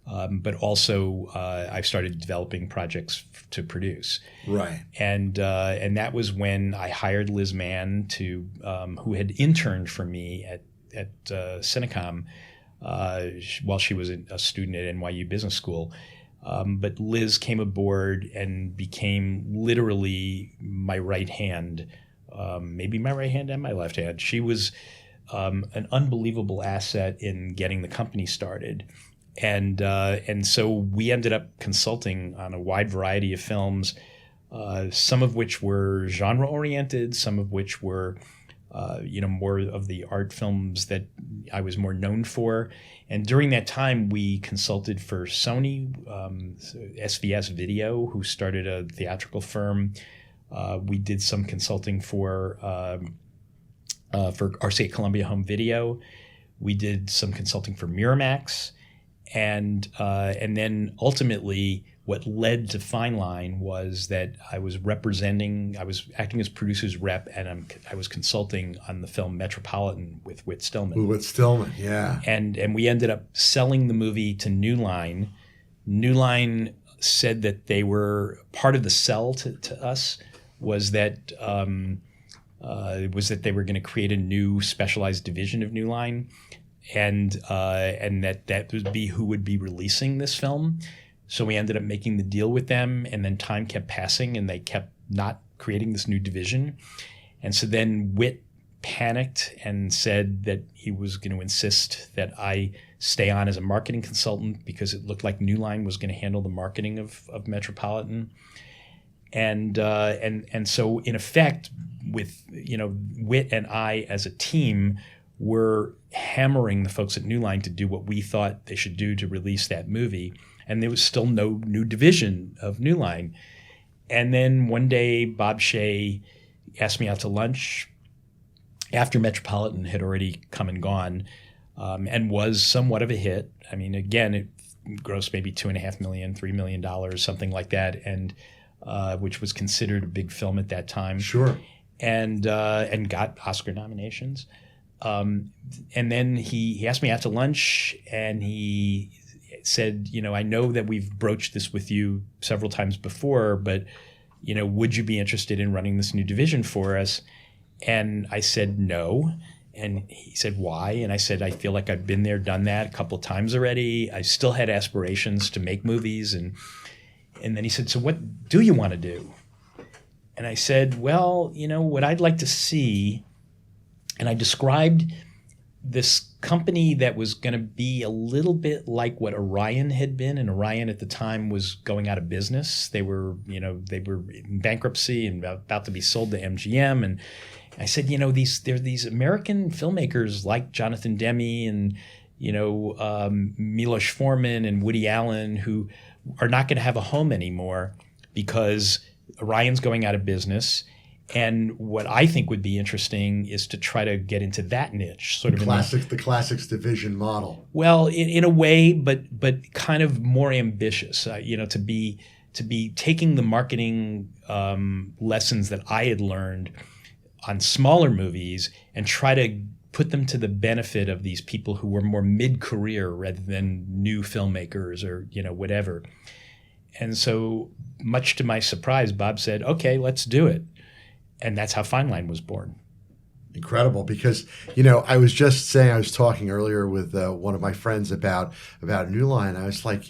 But also, I started developing projects to produce. Right. And that was when I hired Liz Mann who had interned for me at Cinecom while she was a student at NYU Business School. But Liz came aboard and became literally my right hand, maybe my right hand and my left hand. She was an unbelievable asset in getting the company started. And so we ended up consulting on a wide variety of films, some of which were genre oriented, some of which were, more of the art films that I was more known for. And during that time, we consulted for Sony, SVS Video, who started a theatrical firm. We did some consulting for RCA Columbia Home Video. We did some consulting for Miramax. And then ultimately, what led to Fine Line was that I was acting as producer's rep, and I was consulting on the film Metropolitan with Whit Stillman. Whit Stillman, yeah. And we ended up selling the movie to New Line. New Line said that they were part of the sell to us was that they were going to create a new specialized division of New Line. And that would be who would be releasing this film. So we ended up making the deal with them, and then time kept passing, and they kept not creating this new division. And so then Whit panicked and said that he was going to insist that I stay on as a marketing consultant because it looked like New Line was going to handle the marketing of Metropolitan. And so in effect, with Whit and I as a team were hammering the folks at New Line to do what we thought they should do to release that movie. And there was still no new division of New Line. And then one day, Bob Shea asked me out to lunch after Metropolitan had already come and gone, and was somewhat of a hit. I mean, again, it grossed maybe $2.5 million, $3 million, something like that, and which was considered a big film at that time. Sure. And got Oscar nominations. And then he asked me out to lunch, and he said, I know that we've broached this with you several times before, but, would you be interested in running this new division for us? And I said, no. And he said, why? And I said, I feel like I've been there, done that a couple of times already. I still had aspirations to make movies. And then he said, so what do you want to do? And I said, well, what I'd like to see. And I described this company that was going to be a little bit like what Orion had been, and Orion at the time was going out of business. They were in bankruptcy and about to be sold to MGM. And I said, there are these American filmmakers like Jonathan Demme and Milos Forman and Woody Allen who are not going to have a home anymore because Orion's going out of business. And what I think would be interesting is to try to get into that niche, sort of the classics division model. Well, in a way, but kind of more ambitious. To be taking the marketing lessons that I had learned on smaller movies and try to put them to the benefit of these people who were more mid-career rather than new filmmakers or whatever. And so, much to my surprise, Bob said, "Okay, let's do it." And that's how Fine Line was born. Incredible, because I was just saying, I was talking earlier with one of my friends about New Line. I was like,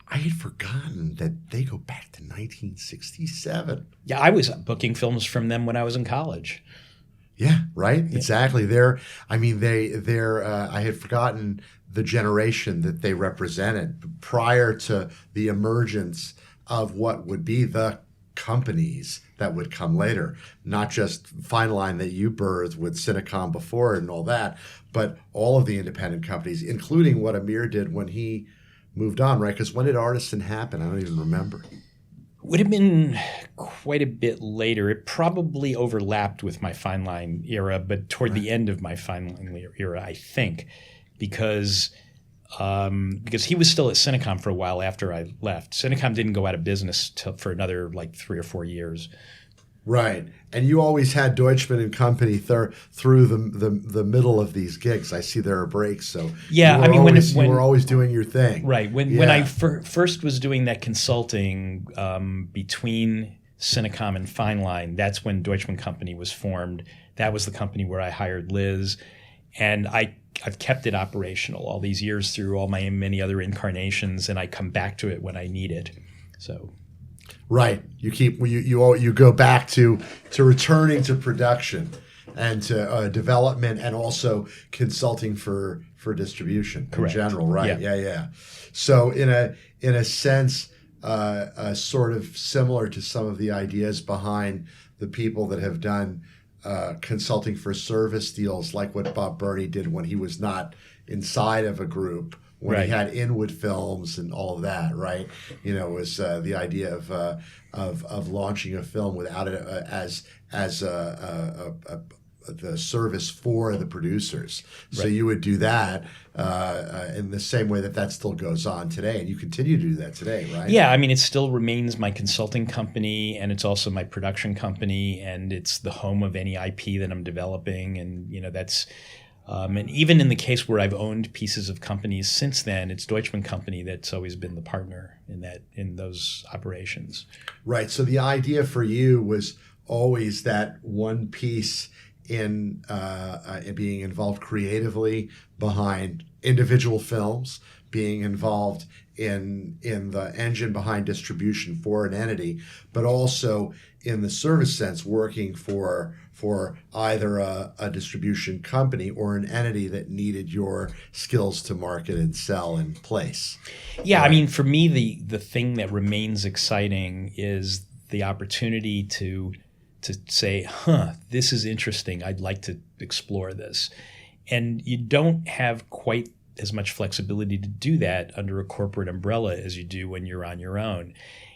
I had forgotten that they go back to 1967. Yeah, I was booking films from them when I was in college. Yeah, right. Yeah. Exactly. I had forgotten the generation that they represented prior to the emergence of what would be the companies that would come later. Not just Fine Line that you birthed with Cinecom before and all that, but all of the independent companies, including what Amir did when he moved on, right? Because when did Artisan happen? I don't even remember. Would have been quite a bit later. It probably overlapped with my Fine Line era, but toward the end of my Fine Line era, I think, because he was still at Cinecom for a while after I left. Cinecom didn't go out of business for another like 3 or 4 years. Right, and you always had Deutchman and Company through the middle of these gigs. I see there are breaks, so yeah, you were always doing your thing. Right. When I first was doing that consulting between Cinecom and Fine Line, that's when Deutchman Company was formed. That was the company where I hired Liz, and I've kept it operational all these years through all my many other incarnations, and I come back to it when I need it. So. Right. You go back to returning to production and to development and also consulting for distribution. Correct. In general, right? Yeah. So in a sense, sort of similar to some of the ideas behind the people that have done consulting for service deals, like what Bob Burney did when he was not inside of a group. When he had Inwood Films and all of that, right? It was the idea of launching a film without it as the service for the producers. So you would do that in the same way that still goes on today, and you continue to do that today, right? Yeah, I mean, it still remains my consulting company, and it's also my production company, and it's the home of any IP that I'm developing, and that's. And even in the case where I've owned pieces of companies since then, it's Deutchman Company that's always been the partner in those operations. Right. So the idea for you was always that one piece in being involved creatively behind individual films, being involved in the engine behind distribution for an entity, but also in the service sense, working for either a distribution company or an entity that needed your skills to market and sell and place. Yeah, I mean, for me, the thing that remains exciting is the opportunity to say, this is interesting. I'd like to explore this. And you don't have quite as much flexibility to do that under a corporate umbrella as you do when you're on your own.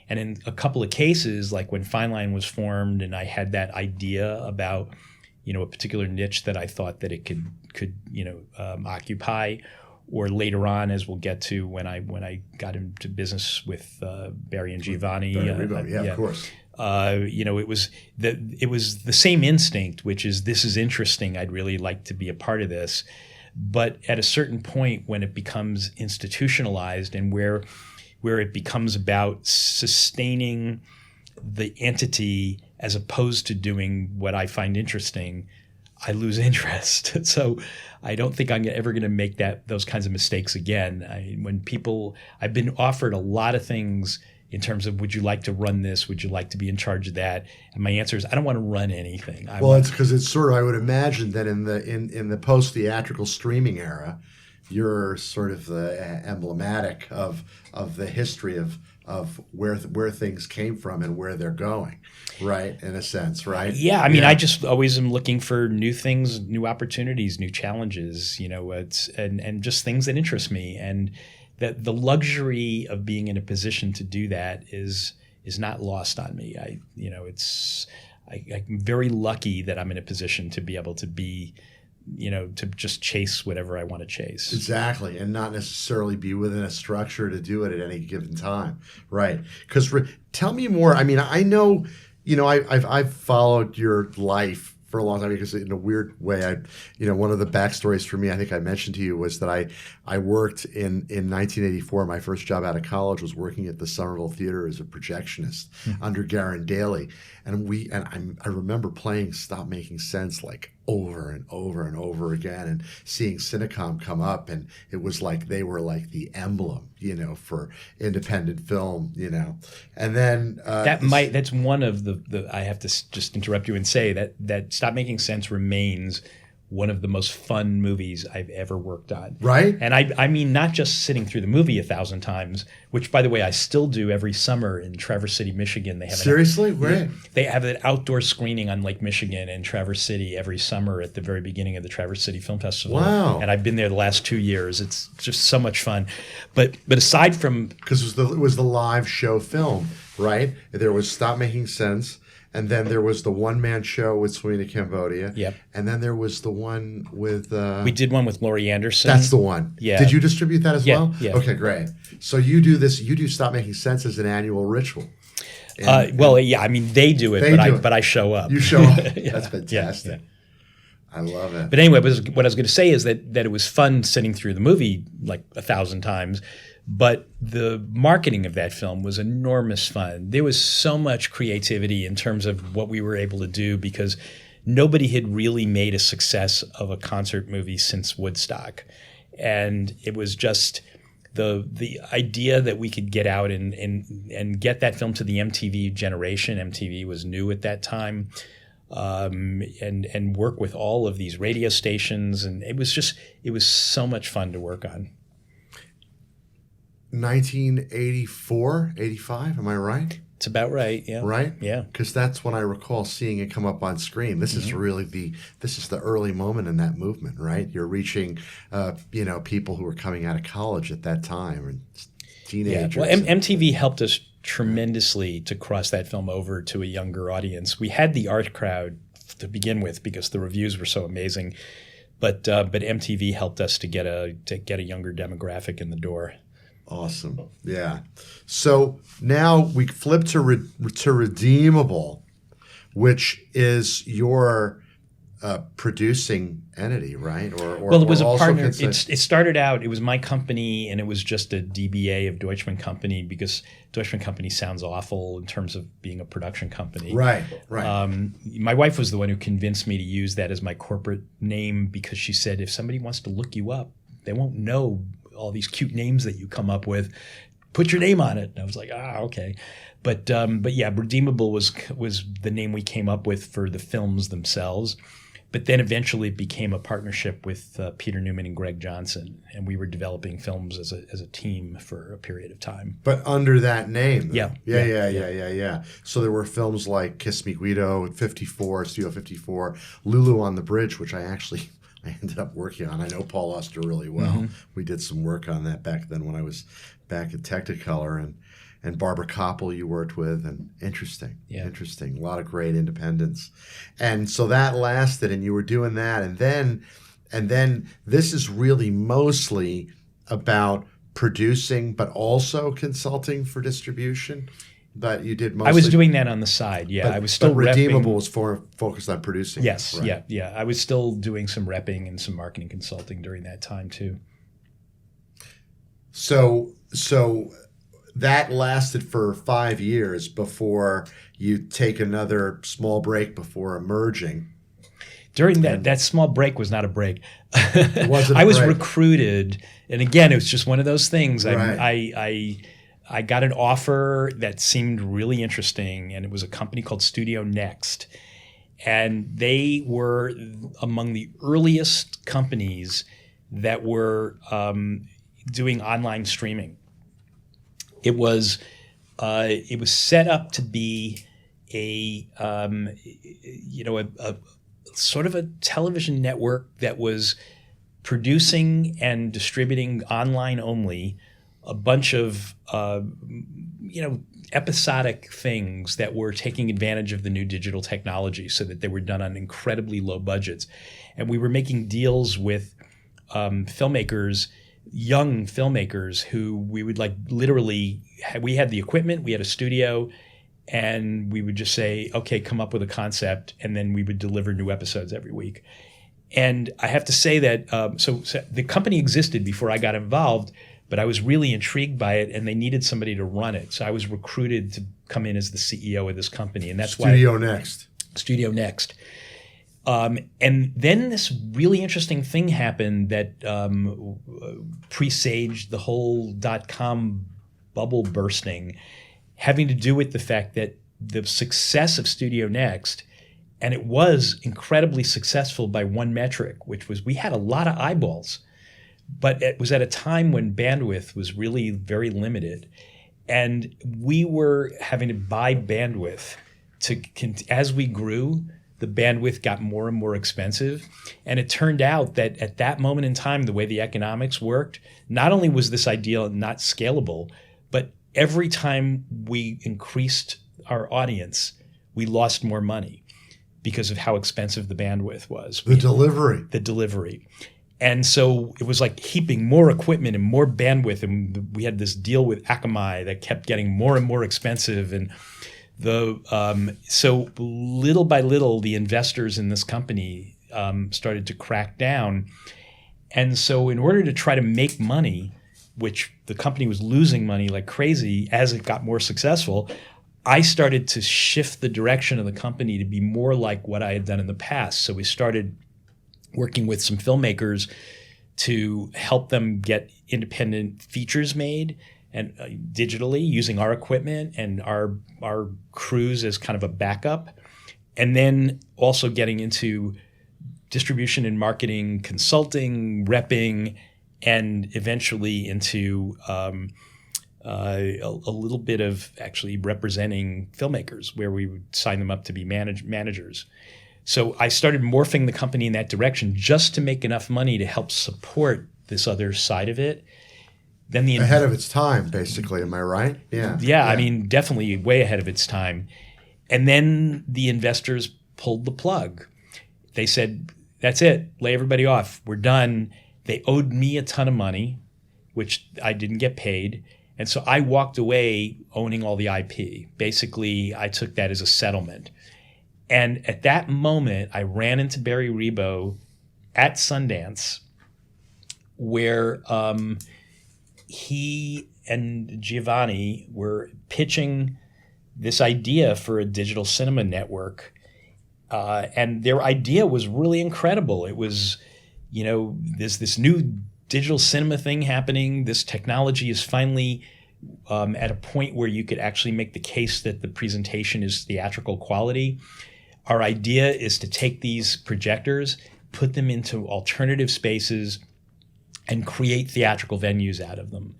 And in a couple of cases, like when Fine Line was formed and I had that idea about, a particular niche that I thought that it could occupy, or later on, as we'll get to, when I got into business with Barry and Giovanni. Of course. It was the same instinct, which is, this is interesting. I'd really like to be a part of this. But at a certain point, when it becomes institutionalized and where it becomes about sustaining the entity as opposed to doing what I find interesting, I lose interest. So I don't think I'm ever going to make those kinds of mistakes again. I've been offered a lot of things in terms of, would you like to run this? Would you like to be in charge of that? And my answer is, I don't want to run anything. It's because it's sort of, I would imagine that in the post-theatrical streaming era, you're sort of the emblematic of the history of where things came from and where they're going, right? In a sense, right? Yeah, I mean, I just always am looking for new things, new opportunities, new challenges, and just things that interest me. And that the luxury of being in a position to do that is not lost on me. I'm very lucky that I'm in a position to be able to be, to just chase whatever I want to chase. Exactly, and not necessarily be within a structure to do it at any given time, right? Because tell me more. I mean, I know, I've followed your life for a long time, because in a weird way, one of the backstories for me, I think I mentioned to you, was that I worked in 1984. My first job out of college was working at the Somerville Theater as a projectionist under Garrin Daly, and I remember playing Stop Making Sense like over and over and over again, and seeing Cinecom come up, and it was like they were like the emblem, for independent film, and then that's one of the I have to just interrupt you and say that Stop Making Sense remains one of the most fun movies I've ever worked on. Right? And I mean, not just sitting through the movie 1,000 times, which, by the way, I still do every summer in Traverse City, Michigan. They have Seriously? Great. They have an outdoor screening on Lake Michigan in Traverse City every summer at the very beginning of the Traverse City Film Festival. Wow. And I've been there the last 2 years. It's just so much fun. But aside from... Because it was the live show film, right? There was Stop Making Sense, and then there was the one-man show with Sweeney Cambodia. Yep. And then there was the one with... we did one with Laurie Anderson. That's the one. Yeah. Did you distribute that as well? Yeah. Okay, great. So you do Stop Making Sense as an annual ritual. Yeah, I mean, they do it, but I show up. You show up. Yeah. That's fantastic. Yeah. I love it. But anyway, what I was going to say is that it was fun sitting through the movie like 1,000 times, but the marketing of that film was enormous fun. There was so much creativity in terms of what we were able to do because nobody had really made a success of a concert movie since Woodstock. And it was just the idea that we could get out and get that film to the MTV generation. MTV was new at that time. And work with all of these radio stations. And it was so much fun to work on. 1984, 85, am I right? It's about right, yeah. Right? Yeah. Because that's when I recall seeing it come up on screen. This is really this is the early moment in that movement, right? You're reaching, people who were coming out of college at that time, and teenagers. Yeah. Well, MTV helped us tremendously to cross that film over to a younger audience. We had the art crowd to begin with because the reviews were so amazing, but MTV helped us to get a younger demographic in the door. Awesome. Yeah. So now we flip to Redeemable, which is your producing entity, right? Well, it was a partner. It started out, it was my company, and it was just a DBA of Deutchman Company because Deutchman Company sounds awful in terms of being a production company. Right. My wife was the one who convinced me to use that as my corporate name because she said, if somebody wants to look you up, they won't know all these cute names that you come up with. Put your name on it. And I was like, okay. But yeah, Redeemable was the name we came up with for the films themselves. But then eventually it became a partnership with Peter Newman and Greg Johnson, and we were developing films as a team for a period of time. But under that name, though. Yeah. So there were films like Kiss Me Guido, 54, Studio 54, Lulu on the Bridge, which I ended up working on. I know Paul Auster really well. Mm-hmm. We did some work on that back then when I was back at Technicolor, and Barbara Koppel you worked with, and interesting. A lot of great independence. And so that lasted, and you were doing that, and then this is really mostly about producing, but also consulting for distribution. But you did mostly. I was doing that on the side, yeah. I was still but Redeemable repping. was focused on producing. Yes, right? yeah. I was still doing some repping and some marketing consulting during that time too. So that lasted for 5 years before you take another small break before emerging. During that small break was not a break. It wasn't. I was recruited, and again, it was just one of those things. Right. I got an offer that seemed really interesting, and it was a company called Studio Next. And they were among the earliest companies that were doing online streaming. It was set up to be a sort of a television network that was producing and distributing online only a bunch of episodic things that were taking advantage of the new digital technology so that they were done on incredibly low budgets. And we were making deals with filmmakers, young filmmakers, who we would we had the equipment, we had a studio, and we would just say, okay, come up with a concept, and then we would deliver new episodes every week. And I have to say that, so the company existed before I got involved, but I was really intrigued by it, and they needed somebody to run it. So I was recruited to come in as the CEO of this company, and that's Studio Next. Studio Next. And then this really interesting thing happened that presaged the whole .com bubble bursting, having to do with the fact that the success of Studio Next, and it was incredibly successful by one metric, which was we had a lot of eyeballs, but it was at a time when bandwidth was really very limited. And we were having to buy bandwidth as we grew. The bandwidth got more and more expensive. And it turned out that at that moment in time, the way the economics worked, not only was this idea not scalable, but every time we increased our audience, we lost more money because of how expensive the bandwidth was. The delivery. And so it was like heaping more equipment and more bandwidth. And we had this deal with Akamai that kept getting more and more expensive. And so little by little, the investors in this company started to crack down. And so in order to try to make money, which the company was losing money like crazy as it got more successful, I started to shift the direction of the company to be more like what I had done in the past. So we started working with some filmmakers to help them get independent features made and digitally using our equipment and our crews as kind of a backup. And then also getting into distribution and marketing, consulting, repping, and eventually into a little bit of actually representing filmmakers where we would sign them up to be managers. So I started morphing the company in that direction just to make enough money to help support this other side of it. Then ahead of its time, basically. Am I right? Yeah. I mean, definitely way ahead of its time. And then the investors pulled the plug. They said, that's it. Lay everybody off. We're done. They owed me a ton of money, which I didn't get paid. And so I walked away owning all the IP. Basically, I took that as a settlement. And at that moment, I ran into Barry Rebo at Sundance, where he and Giovanni were pitching this idea for a digital cinema network. And their idea was really incredible. It was, there's this new digital cinema thing happening. This technology is finally at a point where you could actually make the case that the presentation is theatrical quality. Our idea is to take these projectors, put them into alternative spaces, and create theatrical venues out of them.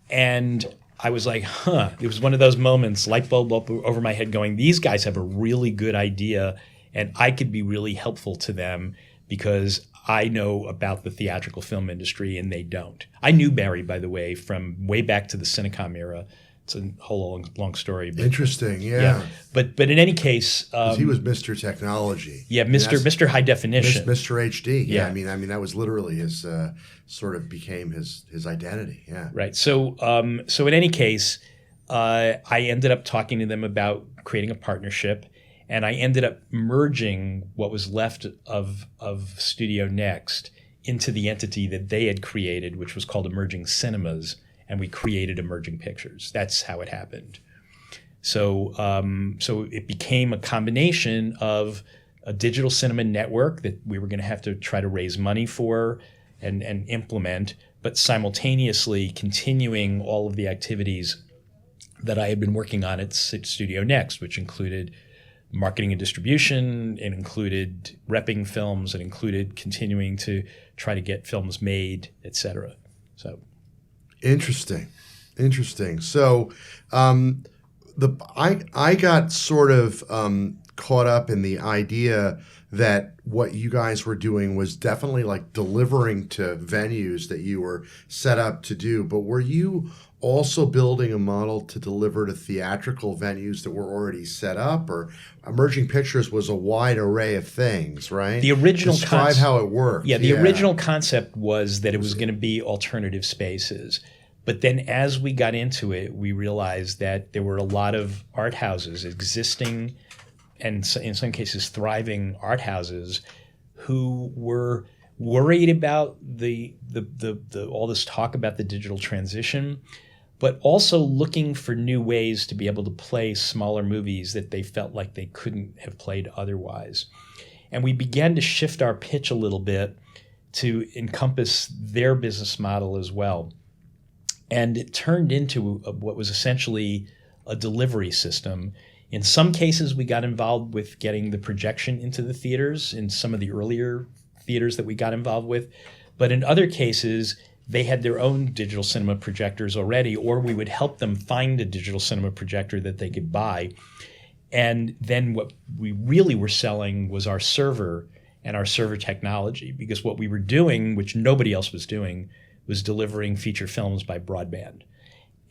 And I was like, it was one of those moments, light bulb up over my head going, these guys have a really good idea and I could be really helpful to them because I know about the theatrical film industry and they don't. I knew Barry, by the way, from way back to the Cinecom era. It's a whole long story. But, interesting, yeah. But in any case, he was Mr. Technology. Yeah, Mr. High Definition, Mr. HD. Yeah, I mean that was literally his sort of became his identity. Yeah, right. So in any case, I ended up talking to them about creating a partnership, and I ended up merging what was left of Studio Next into the entity that they had created, which was called Emerging Cinemas. And we created Emerging Pictures. That's how it happened. So it became a combination of a digital cinema network that we were going to have to try to raise money for and implement, but simultaneously continuing all of the activities that I had been working on at Studio Next, which included marketing and distribution, it included repping films, it included continuing to try to get films made, et cetera. So. Interesting. So I got sort of caught up in the idea that what you guys were doing was definitely like delivering to venues that you were set up to do, but were you also building a model to deliver to theatrical venues that were already set up? Or Emerging Pictures was a wide array of things, right? The original Describe how it worked. Yeah, the original concept was that it was going to be alternative spaces. But then as we got into it, we realized that there were a lot of art houses existing, and in some cases thriving art houses, who were worried about the all this talk about the digital transition, but also looking for new ways to be able to play smaller movies that they felt like they couldn't have played otherwise. And we began to shift our pitch a little bit to encompass their business model as well. And it turned into what was essentially a delivery system. In some cases, we got involved with getting the projection into the theaters in some of the earlier theaters that we got involved with. But in other cases, they had their own digital cinema projectors already, or we would help them find a digital cinema projector that they could buy. And then what we really were selling was our server and our server technology, because what we were doing, which nobody else was doing, was delivering feature films by broadband.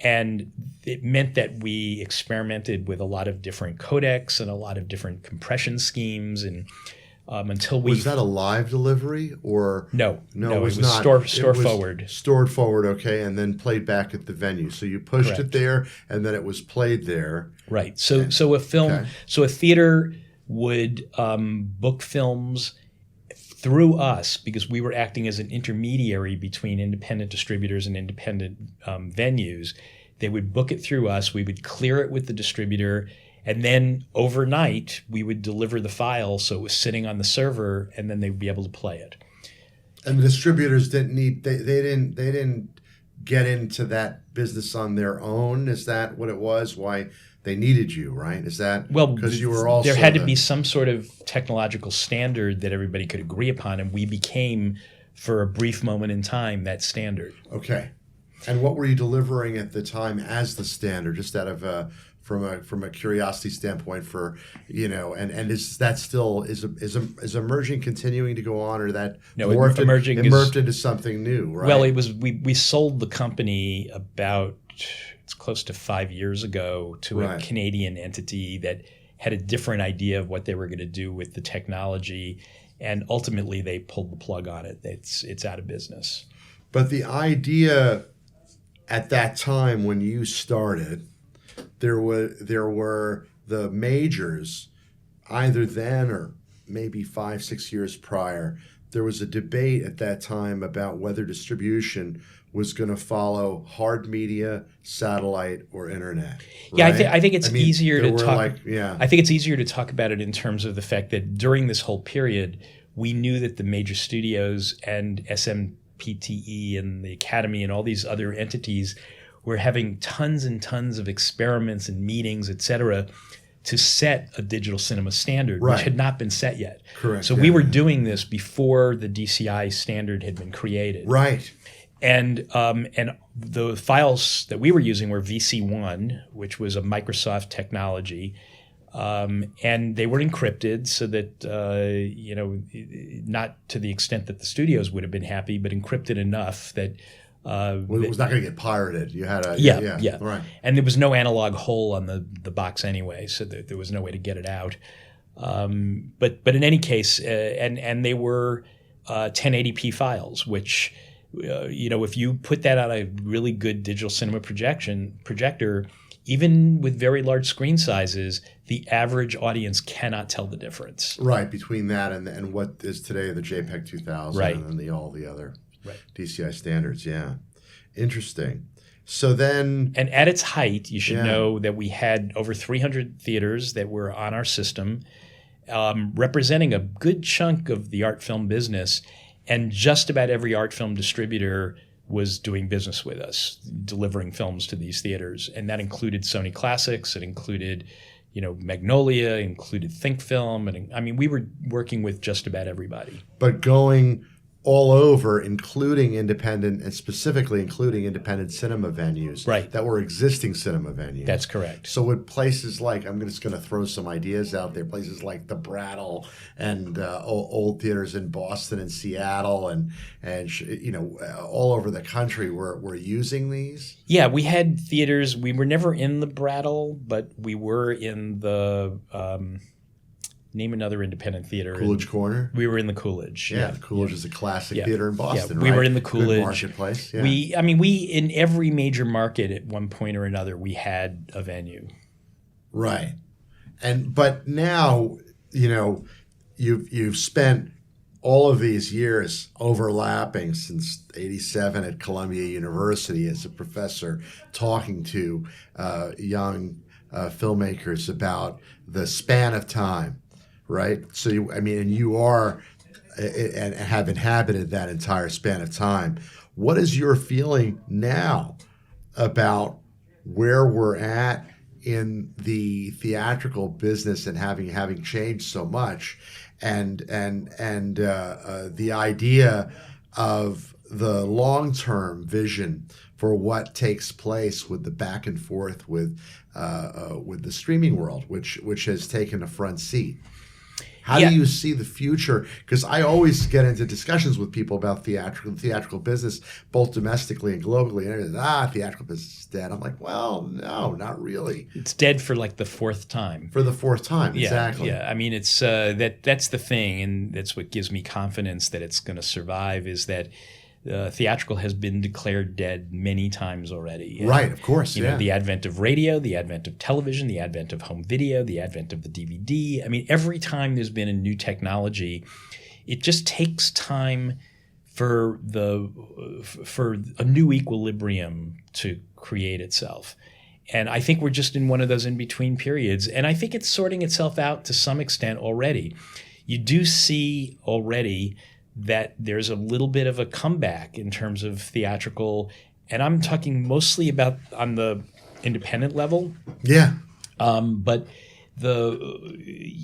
And it meant that we experimented with a lot of different codecs and a lot of different compression schemes, and until we... Was that a live delivery or... No, it was not. Store forward. Stored forward, okay, and then played back at the venue. So you pushed Correct. it there, and then it was played there. Right. So a film, Okay. so a theater would book films through us, because we were acting as an intermediary between independent distributors and independent venues. They would book it through us. We would clear it with the distributor, and then overnight we would deliver the file, so it was sitting on the server, and then they would be able to play it. And the distributors didn't need they didn't get into that business on their own. Is that what it was? Why they needed you, right? Is that because you were also there had to be some sort of technological standard that everybody could agree upon, and we became, for a brief moment in time, that standard. Okay. And what were you delivering at the time as the standard, just out of from a curiosity standpoint, for and is that still is emerging continuing to go on, or that emerging morphed into something new, right? Well, it was we sold the company about, it's close to 5 years ago, to a Canadian entity that had a different idea of what they were going to do with the technology, and ultimately they pulled the plug on it. It's out of business. But the idea at that time when you started, there were the majors, either then or maybe 5-6 years prior. There was a debate at that time about whether distribution was going to follow hard media, satellite, or internet. Yeah, right? I think it's easier to talk. I think it's easier to talk about it in terms of the fact that during this whole period, we knew that the major studios and SMPTE and the Academy and all these other entities were having tons and tons of experiments and meetings, et cetera, to set a digital cinema standard, which had not been set yet. Correct. So we were doing this before the DCI standard had been created. Right. And the files that we were using were VC1, which was a Microsoft technology, and they were encrypted so that not to the extent that the studios would have been happy, but encrypted enough that it was not going to get pirated. You had a yeah. Right. And there was no analog hole on the box anyway, so there was no way to get it out. But in any case, and they were 1080p files, which if you put that on a really good digital cinema projector, even with very large screen sizes, the average audience cannot tell the difference. Right, between that and what is today the JPEG 2000 right. and all the other right. DCI standards. Yeah, interesting. So then... And at its height, you should know that we had over 300 theaters that were on our system, representing a good chunk of the art film business, and just about every art film distributor was doing business with us, delivering films to these theaters. And that included Sony Classics, it included Magnolia, it included Think Film, and we were working with just about everybody. But going all over, including independent, and specifically including independent cinema venues that were existing cinema venues. That's correct. So with places like, I'm just going to throw some ideas out there, places like the Brattle and old theaters in Boston and Seattle and all over the country were using these? Yeah, we had theaters. We were never in the Brattle, but we were in the... name another independent theater. Coolidge Corner? We were in the Coolidge. Yeah, the Coolidge is a classic theater in Boston, right? We were in the Coolidge. Good marketplace. Yeah. We in every major market at one point or another, we had a venue. Right. But now, you've spent all of these years overlapping since '87 at Columbia University as a professor, talking to young filmmakers about the span of time, right? So and you are and have inhabited that entire span of time. What is your feeling now about where we're at in the theatrical business and having changed so much, and the idea of the long-term vision for what takes place with the back and forth with the streaming world, which has taken a front seat? How do you see the future? Because I always get into discussions with people about theatrical business, both domestically and globally. And theatrical business is dead. I'm like, well, no, not really. It's dead for like the fourth time. For the fourth time, exactly. Yeah. I mean, it's that's the thing, and that's what gives me confidence that it's going to survive. Is that theatrical has been declared dead many times already. Right, of course. You know, the advent of radio, the advent of television, the advent of home video, the advent of the DVD. I mean, every time there's been a new technology, it just takes time for a new equilibrium to create itself. And I think we're just in one of those in-between periods. And I think it's sorting itself out to some extent already. You do see already that there's a little bit of a comeback in terms of theatrical, and I'm talking mostly about on the independent level. Yeah. But if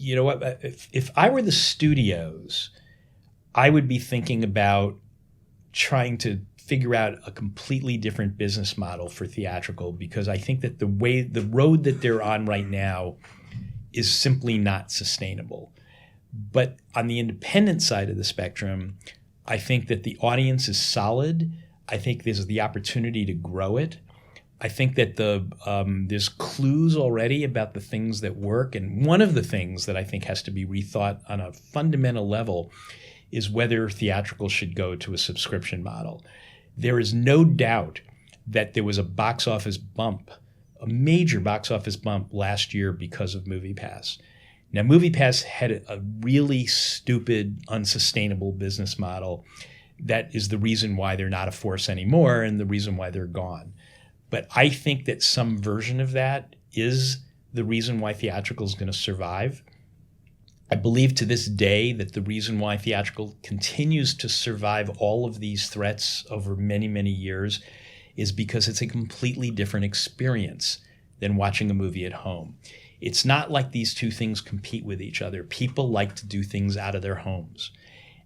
I were the studios, I would be thinking about trying to figure out a completely different business model for theatrical, because I think that the road that they're on right now is simply not sustainable. But on the independent side of the spectrum, I think that the audience is solid. I think there's the opportunity to grow it. I think that there's clues already about the things that work. And one of the things that I think has to be rethought on a fundamental level is whether theatrical should go to a subscription model. There is no doubt that there was a box office bump, a major box office bump last year because of MoviePass. Now, MoviePass had a really stupid, unsustainable business model that is the reason why they're not a force anymore and the reason why they're gone. But I think that some version of that is the reason why theatrical is going to survive. I believe to this day that the reason why theatrical continues to survive all of these threats over many, many years is because it's a completely different experience than watching a movie at home. It's not like these two things compete with each other. People like to do things out of their homes.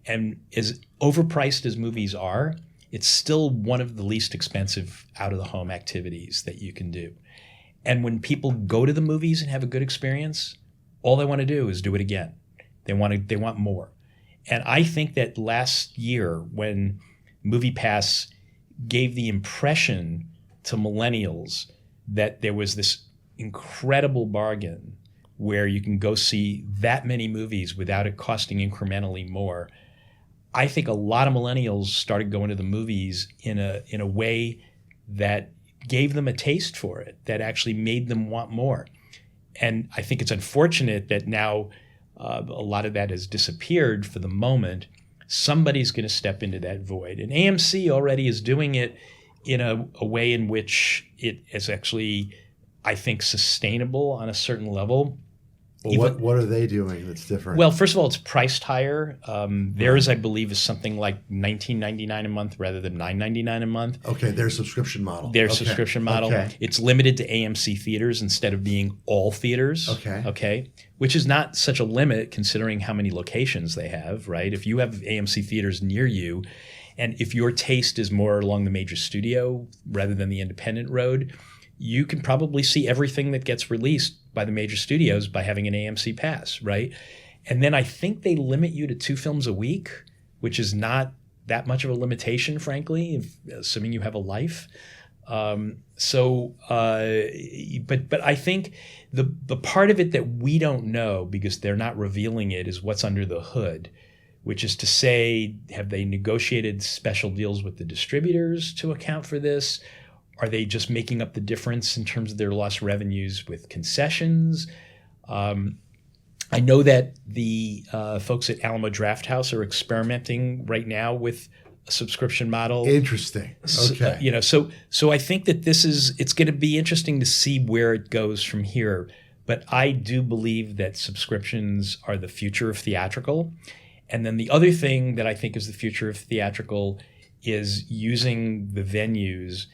And as overpriced as movies are, it's still one of the least expensive out-of-the-home activities that you can do. And when people go to the movies and have a good experience, all they want to do is do it again. They want more. And I think that last year when MoviePass gave the impression to millennials that there was this incredible bargain where you can go see that many movies without it costing incrementally more, I think a lot of millennials started going to the movies in a way that gave them a taste for it, that actually made them want more. And I think it's unfortunate that now a lot of that has disappeared for the moment. Somebody's going to step into that void. And AMC already is doing it in a way in which it is actually, I think, sustainable on a certain level. Well, what are they doing that's different? Well, first of all, it's priced higher. Theirs, I believe, is something like $19.99 a month rather than $9.99 a month. Okay, their subscription model. Subscription model. Okay. It's limited to AMC theaters instead of being all theaters. Okay. Which is not such a limit considering how many locations they have, right? If you have AMC theaters near you, and if your taste is more along the major studio rather than the independent road, you can probably see everything that gets released by the major studios by having an AMC pass, right? And then I think they limit you to 2 films a week, which is not that much of a limitation, frankly, assuming you have a life. But I think the part of it that we don't know because they're not revealing it is what's under the hood, which is to say, have they negotiated special deals with the distributors to account for this? Are they just making up the difference in terms of their lost revenues with concessions? I know that the folks at Alamo Drafthouse are experimenting right now with a subscription model. Interesting. Okay. So I think that it's going to be interesting to see where it goes from here. But I do believe that subscriptions are the future of theatrical. And then the other thing that I think is the future of theatrical is using the venues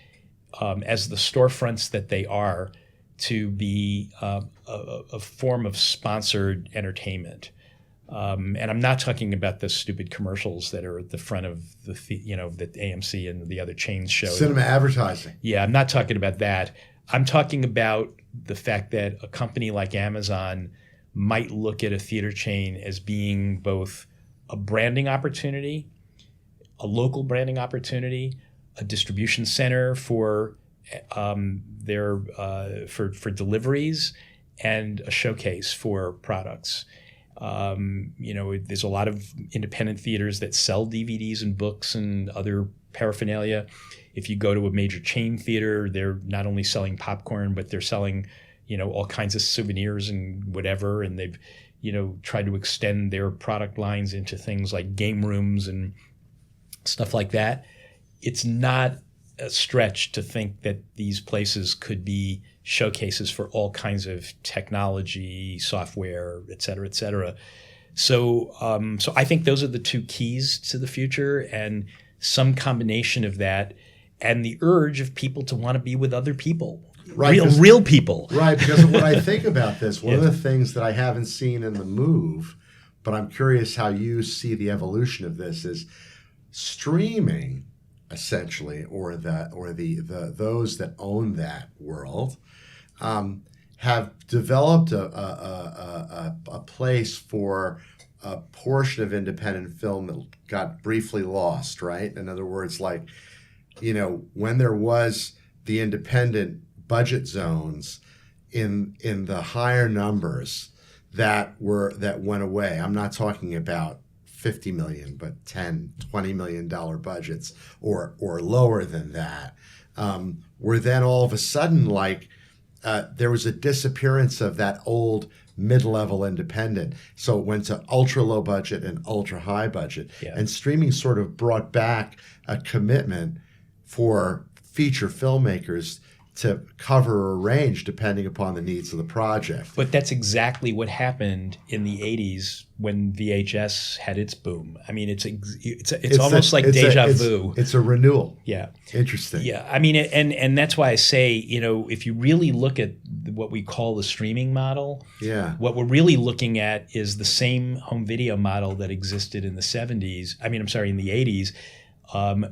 as the storefronts that they are to be a form of sponsored entertainment. And I'm not talking about the stupid commercials that are at the front of that AMC and the other chains show. Cinema advertising. Yeah, I'm not talking about that. I'm talking about the fact that a company like Amazon might look at a theater chain as being both a branding opportunity, a local branding opportunity, a distribution center for for deliveries, and a showcase for products. There's a lot of independent theaters that sell DVDs and books and other paraphernalia. If you go to a major chain theater, they're not only selling popcorn, but they're selling, all kinds of souvenirs and whatever. And they've, tried to extend their product lines into things like game rooms and stuff like that. It's not a stretch to think that these places could be showcases for all kinds of technology, software, et cetera, et cetera. So I think those are the two keys to the future, and some combination of that and the urge of people to want to be with other people, right, real people. Right, because when I think about this, one of the things that I haven't seen in the move, but I'm curious how you see the evolution of this, is streaming, essentially, or those that own that world have developed a place for a portion of independent film that got briefly lost, right? In other words, like, when there was the independent budget zones in the higher numbers that went away. I'm not talking about 50 million, but 10, $20 million budgets or lower than that, where then all of a sudden, like, there was a disappearance of that old mid-level independent. So it went to ultra low budget and ultra high budget. Yeah. And streaming sort of brought back a commitment for feature filmmakers to cover a range depending upon the needs of the project. But that's exactly what happened in the 80s when VHS had its boom. I mean, it's almost like deja vu. It's a renewal. Yeah. Interesting. Yeah. I mean, and that's why I say, if you really look at what we call the streaming model, what we're really looking at is the same home video model that existed in the 70s. I mean, I'm sorry, in the 80s.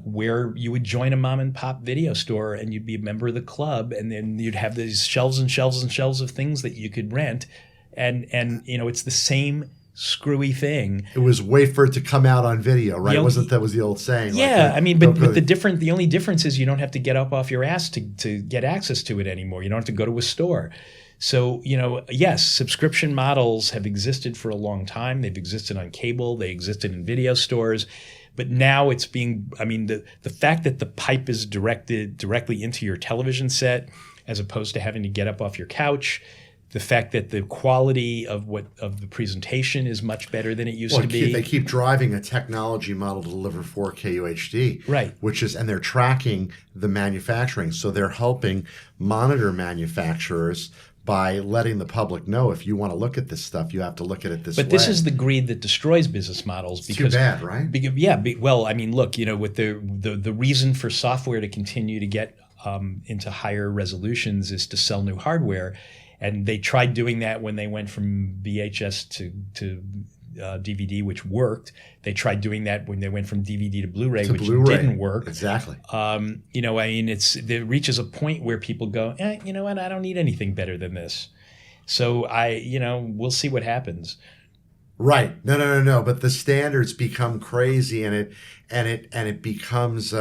Where you would join a mom and pop video store and you'd be a member of the club, and then you'd have these shelves and shelves and shelves of things that you could rent, and it's the same screwy thing. It was wait for it to come out on video, right? That was the old saying? Yeah, but the only difference is you don't have to get up off your ass to get access to it anymore. You don't have to go to a store. So, yes, subscription models have existed for a long time. They've existed on cable. They existed in video stores. But now it's the fact that the pipe is directed directly into your television set as opposed to having to get up off your couch, the fact that the quality of the presentation is much better than it used to be. They keep driving a technology model to deliver 4K UHD. Right. And they're tracking the manufacturing. So they're helping monitor manufacturers by letting the public know, if you want to look at this stuff, you have to look at it this way. But this is the greed that destroys business models. It's too bad, right? Look, with the reason for software to continue to get into higher resolutions is to sell new hardware. And they tried doing that when they went from VHS to DVD, which worked. They tried doing that when they went from DVD to Blu-ray, which didn't work. Exactly. It reaches a point where people go, you know what? I don't need anything better than this. So we'll see what happens. Right. No. But the standards become crazy, and it becomes.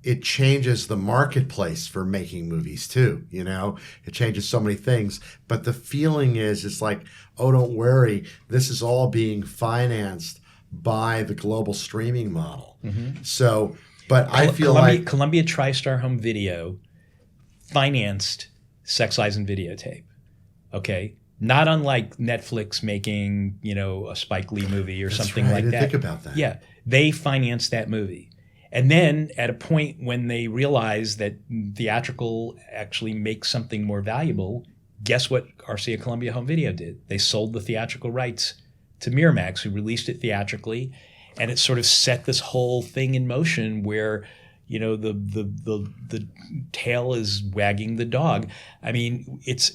It changes the marketplace for making movies too. It changes so many things. But the feeling is, it's like, oh, don't worry, this is all being financed by the global streaming model. Mm-hmm. So, but I feel like Columbia TriStar Home Video financed Sex, Lies, and Videotape. Okay. Not unlike Netflix making, a Spike Lee movie or something like that. I didn't think about that. Yeah. They financed that movie. And then at a point when they realized that theatrical actually makes something more valuable, guess what Garcia Columbia Home Video did? They sold the theatrical rights to Miramax, who released it theatrically, and it sort of set this whole thing in motion where, you know, the tail is wagging the dog. I mean, it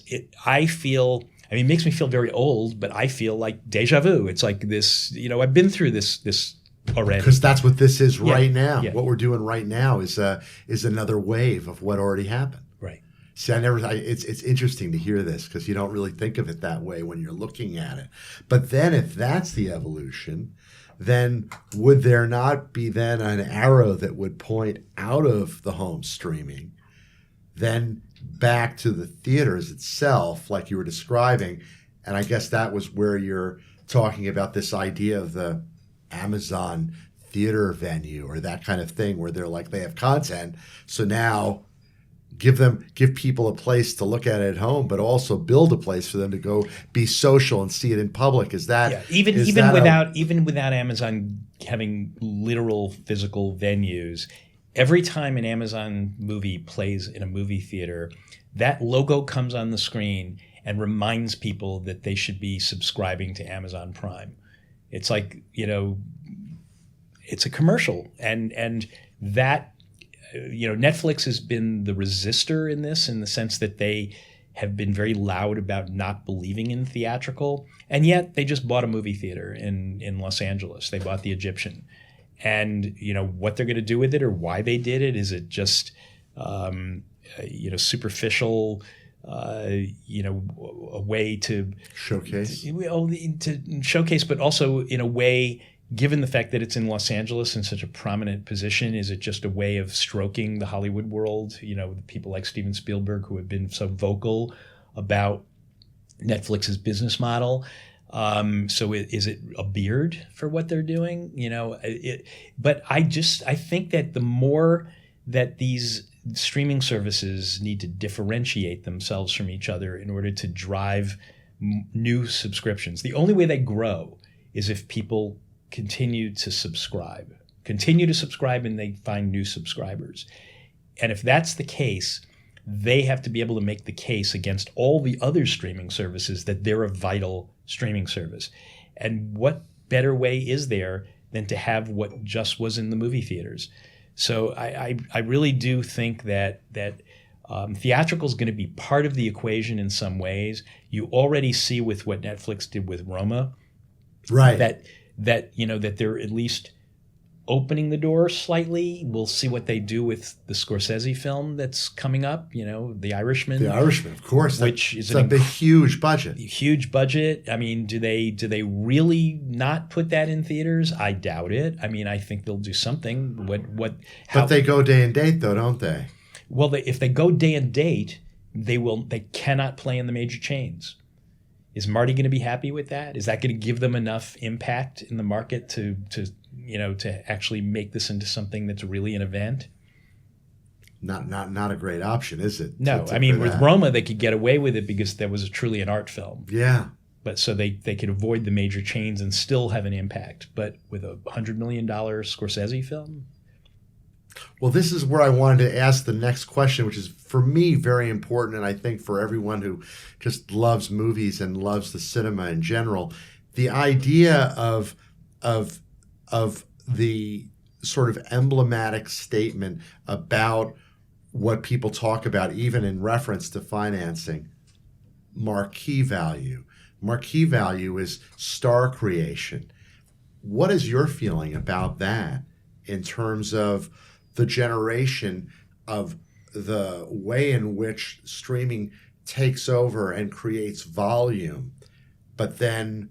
makes me feel very old, but I feel like deja vu. It's like this, you know, I've been through this already. Because that's what this is right now. Yeah. What we're doing right now is another wave of what already happened. Right. See, it's interesting to hear this because you don't really think of it that way when you're looking at it. But then if that's the evolution, then would there not be then an arrow that would point out of the home streaming, then back to the theaters itself, like you were describing? And I guess that was where you're talking about this idea of the Amazon theater venue or that kind of thing, where they're like, they have content, so now give people a place to look at it at home, but also build a place for them to go be social and see it in public. Is that even without Amazon having literal physical venues, every time an Amazon movie plays in a movie theater, that logo comes on the screen and reminds people that they should be subscribing to Amazon Prime. It's like, you know, it's a commercial, and that, you know, Netflix has been the resistor in this, in the sense that they have been very loud about not believing in theatrical, and yet they just bought a movie theater in Los Angeles. They bought the Egyptian, and you know what they're going to do with it or why they did it. Is it just you know, superficial? You know, a way to showcase, to showcase, but also in a way, given the fact that it's in Los Angeles in such a prominent position, is it just a way of stroking the Hollywood world? You know, people like Steven Spielberg, who have been so vocal about Netflix's business model. So is it a beard for what they're doing? You know, but I think that the more that these streaming services need to differentiate themselves from each other in order to drive new subscriptions. The only way they grow is if people continue to subscribe and they find new subscribers. And if that's the case, they have to be able to make the case against all the other streaming services that they're a vital streaming service. And what better way is there than to have what just was in the movie theaters? So I really do think that theatrical is going to be part of the equation in some ways. You already see with what Netflix did with Roma, right? That you know, that they're at least opening the door slightly. We'll see what they do with the Scorsese film that's coming up. You know, The Irishman. The Irishman, of course, which is a big, huge budget. Huge budget. I mean, do they really not put that in theaters? I doubt it. I mean, I think they'll do something. But they go day and date, though, don't they? Well, if they go day and date, they cannot play in the major chains. Is Marty going to be happy with that? Is that going to give them enough impact in the market to actually make this into something that's really an event? Not a great option, is it? No, I mean, with Roma, they could get away with it because that was truly an art film. Yeah. But so they could avoid the major chains and still have an impact. But with a $100 million Scorsese film? Well, this is where I wanted to ask the next question, which is for me very important, and I think for everyone who just loves movies and loves the cinema in general. The idea of the sort of emblematic statement about what people talk about, even in reference to financing, marquee value. Marquee value is star creation. What is your feeling about that in terms of the generation of the way in which streaming takes over and creates volume, but then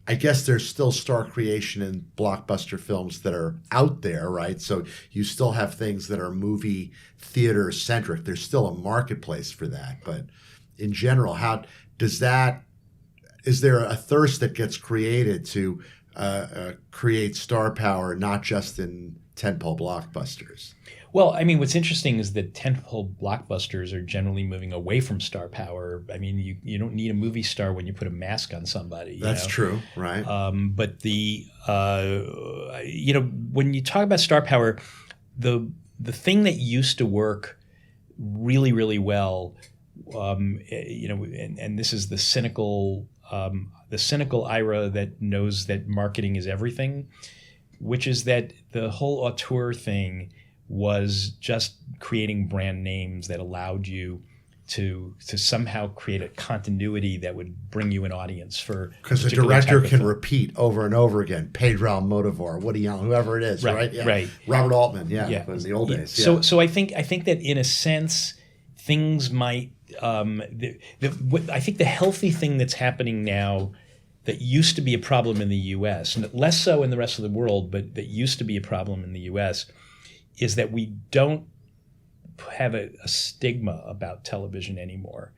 I guess there's still star creation in blockbuster films that are out there, right? So you still have things that are movie theater centric. There's still a marketplace for that. But in general, how does that, is there a thirst that gets created to create star power, not just in tentpole blockbusters? Well, I mean, what's interesting is that tentpole blockbusters are generally moving away from star power. I mean, you don't need a movie star when you put a mask on somebody. That's true, right? But the when you talk about star power, the thing that used to work really, really well and this is the cynical Ira that knows that marketing is everything, which is that the whole auteur thing was just creating brand names that allowed you to somehow create a continuity that would bring you an audience for, because the director can repeat over and over again. Pedro Almodovar, Woody Allen, whoever it is, right? Yeah. Right. Robert Altman, in the old days. Yeah. So I think that in a sense things might. I think the healthy thing that's happening now that used to be a problem in the U.S., and less so in the rest of the world, but that used to be a problem in the U.S., is that we don't have a stigma about television anymore.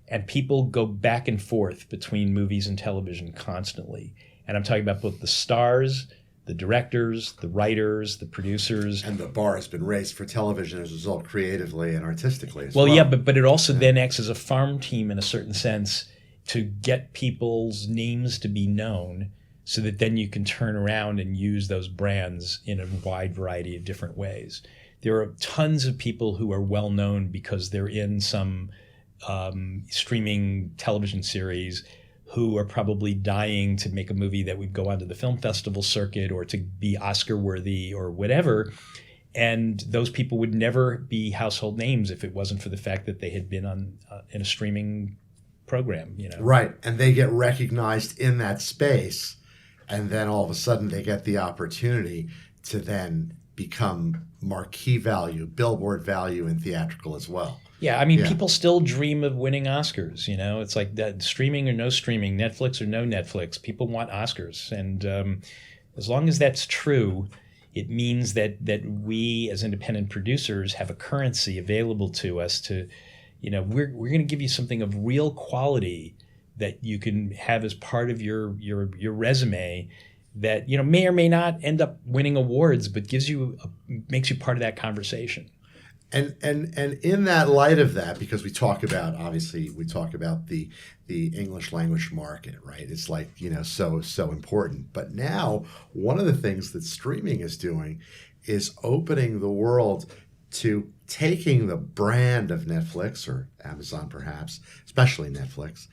And people go back and forth between movies and television constantly. And I'm talking about both the stars, the directors, the writers, the producers. And the bar has been raised for television as a result, creatively and artistically as well. Well, yeah, but it also then acts as a farm team in a certain sense to get people's names to be known so that then you can turn around and use those brands in a wide variety of different ways. There are tons of people who are well known because they're in some streaming television series who are probably dying to make a movie that would go onto the film festival circuit or to be Oscar worthy or whatever. And those people would never be household names if it wasn't for the fact that they had been on in a streaming program, Right, and they get recognized in that space, and then all of a sudden they get the opportunity to then become marquee value, billboard value in theatrical as well. Yeah, I mean, people still dream of winning Oscars, It's like that, streaming or no streaming, Netflix or no Netflix, people want Oscars. And as long as that's true, it means that we as independent producers have a currency available to us to, we're going to give you something of real quality that you can have as part of your resume that may or may not end up winning awards, but makes you part of that conversation. And in that light of that, because we talk about the English language market, right? It's like so important. But now one of the things that streaming is doing is opening the world to taking the brand of Netflix or Amazon, perhaps, especially Netflix,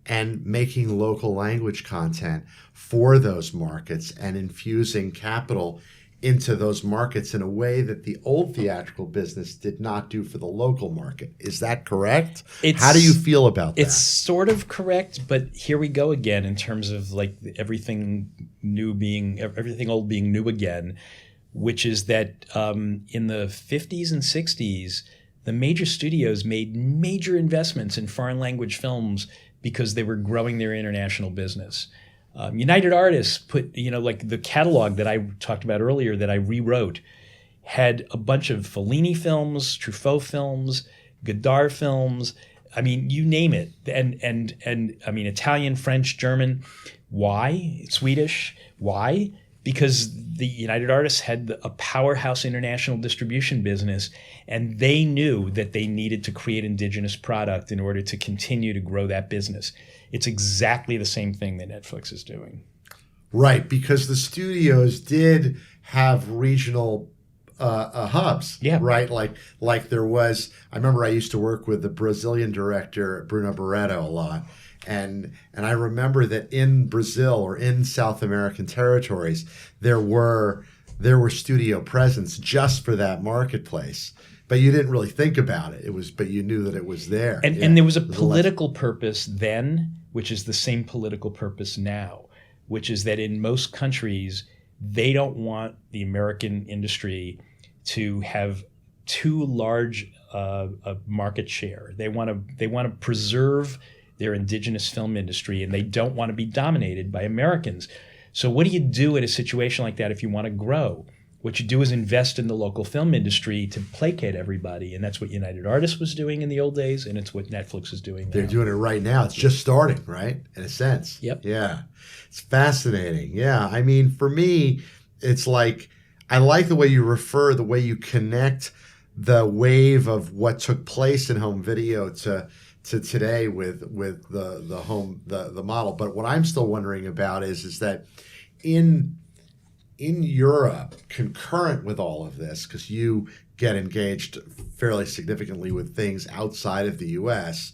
and making local language content for those markets and infusing capital into those markets in a way that the old theatrical business did not do for the local market. Is that correct? How do you feel about that? It's sort of correct, but here we go again in terms of like everything old being new again, which is that in the 50s and 60s, the major studios made major investments in foreign language films because they were growing their international business. United Artists put, like the catalog that I talked about earlier that I rewrote had a bunch of Fellini films, Truffaut films, Godard films. I mean, you name it. And I mean, Italian, French, German. Why? Swedish. Why? Because the United Artists had a powerhouse international distribution business, and they knew that they needed to create indigenous product in order to continue to grow that business. It's exactly the same thing that Netflix is doing. Right, because the studios did have regional hubs, right? Like there was, I remember I used to work with the Brazilian director, Bruno Barreto, a lot. And I remember that in Brazil or in South American territories, there were studio presence just for that marketplace. But you didn't really think about it. But you knew that it was there. And there was a political purpose then, which is the same political purpose now, which is that in most countries, they don't want the American industry to have too large a market share. They want to preserve their indigenous film industry, and they don't want to be dominated by Americans. So what do you do in a situation like that if you want to grow? What you do is invest in the local film industry to placate everybody, and that's what United Artists was doing in the old days, and it's what Netflix is doing now. They're doing it right now. It's just starting, right? In a sense. Yep. Yeah. It's fascinating. Yeah. I mean, for me, it's like, I like the way you connect the wave of what took place in home video to today with the model. But what I'm still wondering about is that in Europe, concurrent with all of this, because you get engaged fairly significantly with things outside of the U.S.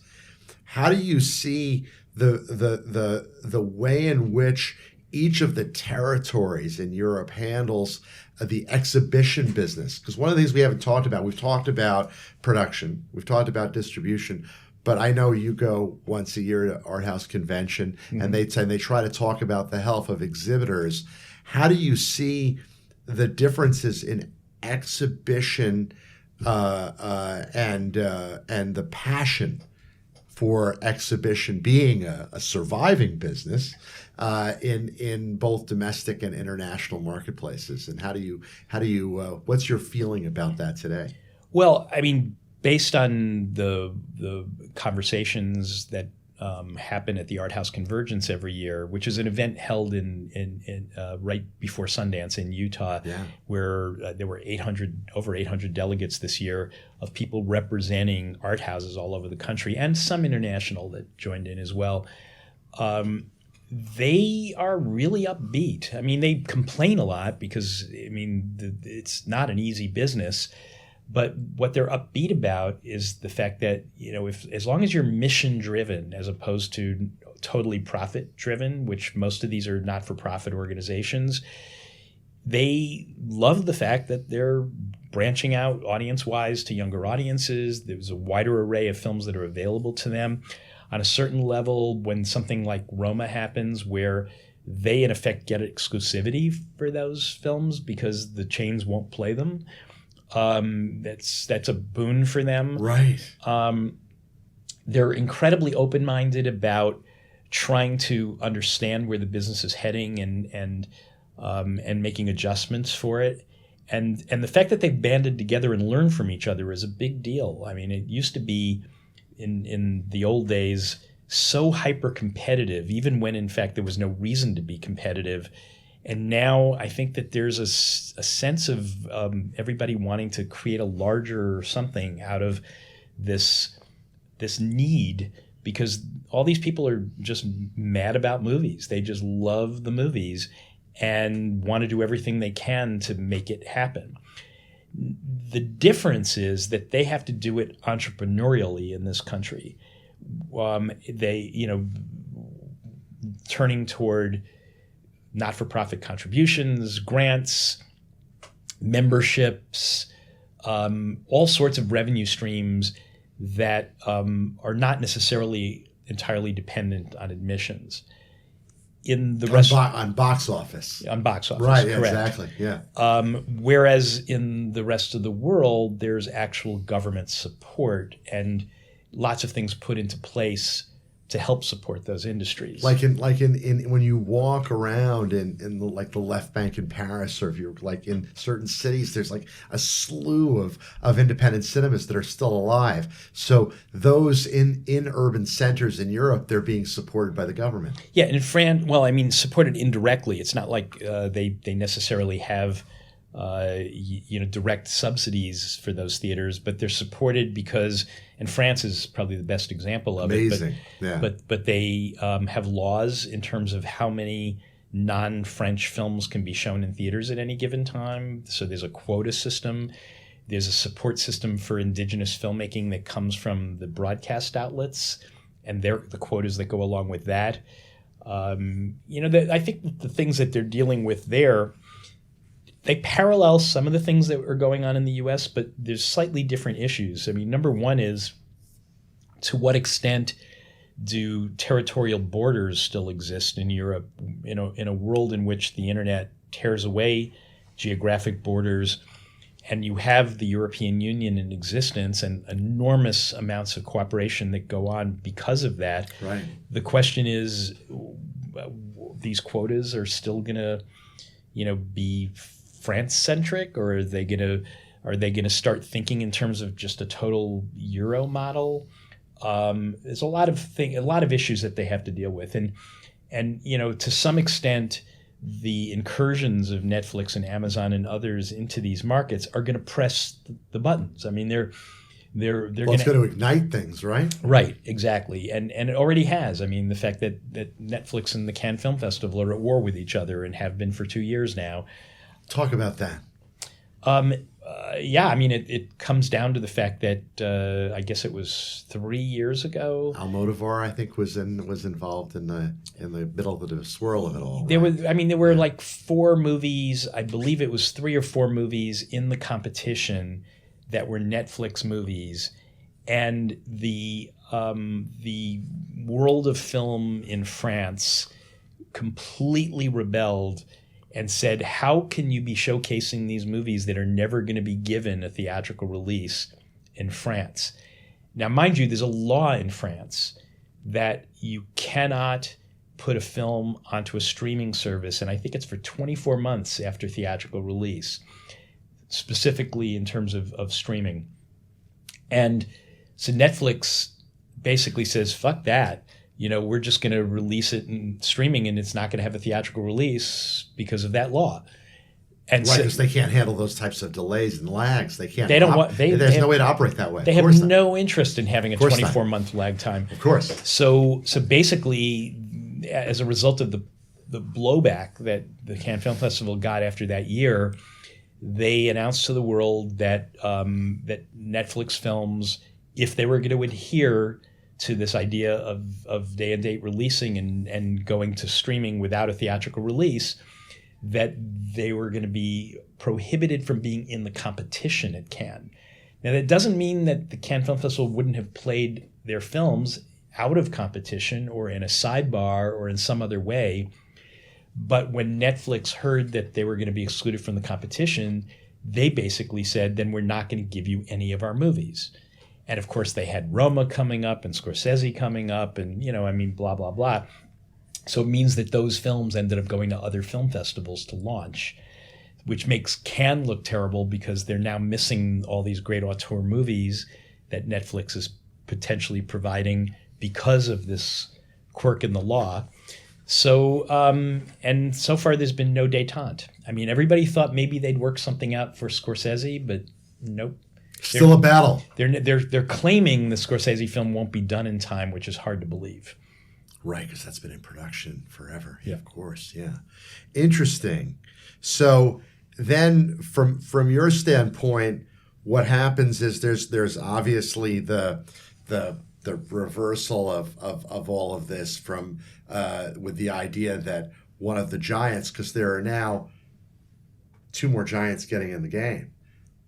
How do you see the way in which each of the territories in Europe handles the exhibition business? Because one of the things we haven't talked about, we've talked about production, we've talked about distribution, but I know you go once a year to Art House Convention, and they try to talk about the health of exhibitors. How do you see the differences in exhibition and the passion for exhibition being a surviving business in both domestic and international marketplaces? And how do you what's your feeling about that today? Well, I mean, based on the conversations that happen at the Art House Convergence every year, which is an event held in right before Sundance in Utah, where there were over 800 delegates this year of people representing art houses all over the country, and some international that joined in as well. They are really upbeat. I mean, they complain a lot because, I mean, it's not an easy business. But what they're upbeat about is the fact that, as long as you're mission driven as opposed to totally profit driven, which most of these are not-for-profit organizations, they love the fact that they're branching out audience-wise to younger audiences. There's a wider array of films that are available to them. On a certain level, when something like Roma happens, where they in effect get exclusivity for those films because the chains won't play them, that's a boon for them. Right. They're incredibly open-minded about trying to understand where the business is heading and making adjustments for it. And the fact that they've banded together and learned from each other is a big deal. I mean, it used to be in the old days so hyper-competitive, even when in fact there was no reason to be competitive. And now I think that there's a sense of everybody wanting to create a larger something out of this need, because all these people are just mad about movies. They just love the movies and want to do everything they can to make it happen. The difference is that they have to do it entrepreneurially in this country. Turning toward not-for-profit contributions, grants, memberships, all sorts of revenue streams that are not necessarily entirely dependent on admissions. In the rest on box office. On box office, right? Correct. Exactly. Yeah. Whereas in the rest of the world, there's actual government support and lots of things put into place to help support those industries. Like in when you walk around in the left bank in Paris, or if you're like in certain cities, there's like a slew of independent cinemas that are still alive. So those in urban centers in Europe, they're being supported by the government. Yeah, in France, well, I mean, supported indirectly. It's not like they necessarily have direct subsidies for those theaters, but they're supported because, and France is probably the best example of Amazing. it. But they have laws in terms of how many non-French films can be shown in theaters at any given time. So there's a quota system. There's a support system for indigenous filmmaking that comes from the broadcast outlets, and the quotas that go along with that. I think the things that they're dealing with there, they parallel some of the things that are going on in the U.S., but there's slightly different issues. I mean, number one is, to what extent do territorial borders still exist in Europe, in a world in which the internet tears away geographic borders, and you have the European Union in existence and enormous amounts of cooperation that go on because of that. Right. The question is, these quotas are still going to, be France-centric, or are they going to start thinking in terms of just a total Euro model? There's a lot of issues that they have to deal with, and to some extent, the incursions of Netflix and Amazon and others into these markets are going to press the buttons. I mean, they're it's going to ignite things, right? Right, exactly, and it already has. I mean, the fact that Netflix and the Cannes Film Festival are at war with each other and have been for 2 years now. Talk about that. Yeah, I mean, it comes down to the fact that I guess it was 3 years ago. Almodovar, I think, was involved in the middle of the swirl of it all. There right? was, I mean, there were like 4 movies. I believe it was 3 or 4 movies in the competition that were Netflix movies, and the world of film in France completely rebelled and said, how can you be showcasing these movies that are never going to be given a theatrical release in France? Now, mind you, there's a law in France that you cannot put a film onto a streaming service, and I think it's for 24 months after theatrical release, specifically in terms of streaming. And so Netflix basically says, fuck that. We're just going to release it in streaming, and it's not going to have a theatrical release because of that law. And right, because they can't handle those types of delays and lags. They can't. They don't want. There's no way to operate that way. They have no interest in having a 24-month lag time. Of course. So basically, as a result of the blowback that the Cannes Film Festival got after that year, they announced to the world that that Netflix films, if they were going to adhere to this idea of day and date releasing and going to streaming without a theatrical release, that they were going to be prohibited from being in the competition at Cannes. Now, that doesn't mean that the Cannes Film Festival wouldn't have played their films out of competition or in a sidebar or in some other way. But when Netflix heard that they were going to be excluded from the competition, they basically said, then we're not going to give you any of our movies. And of course, they had Roma coming up and Scorsese coming up and, blah, blah, blah. So it means that those films ended up going to other film festivals to launch, which makes Cannes look terrible because they're now missing all these great auteur movies that Netflix is potentially providing because of this quirk in the law. So, and so far there's been no détente. I mean, everybody thought maybe they'd work something out for Scorsese, but nope. Still a battle. They're claiming the Scorsese film won't be done in time, which is hard to believe. Right, because that's been in production forever. Yeah, of course. Yeah, interesting. So then, from your standpoint, what happens is there's obviously the reversal of all of this from with the idea that one of the giants, because there are now 2 more giants getting in the game.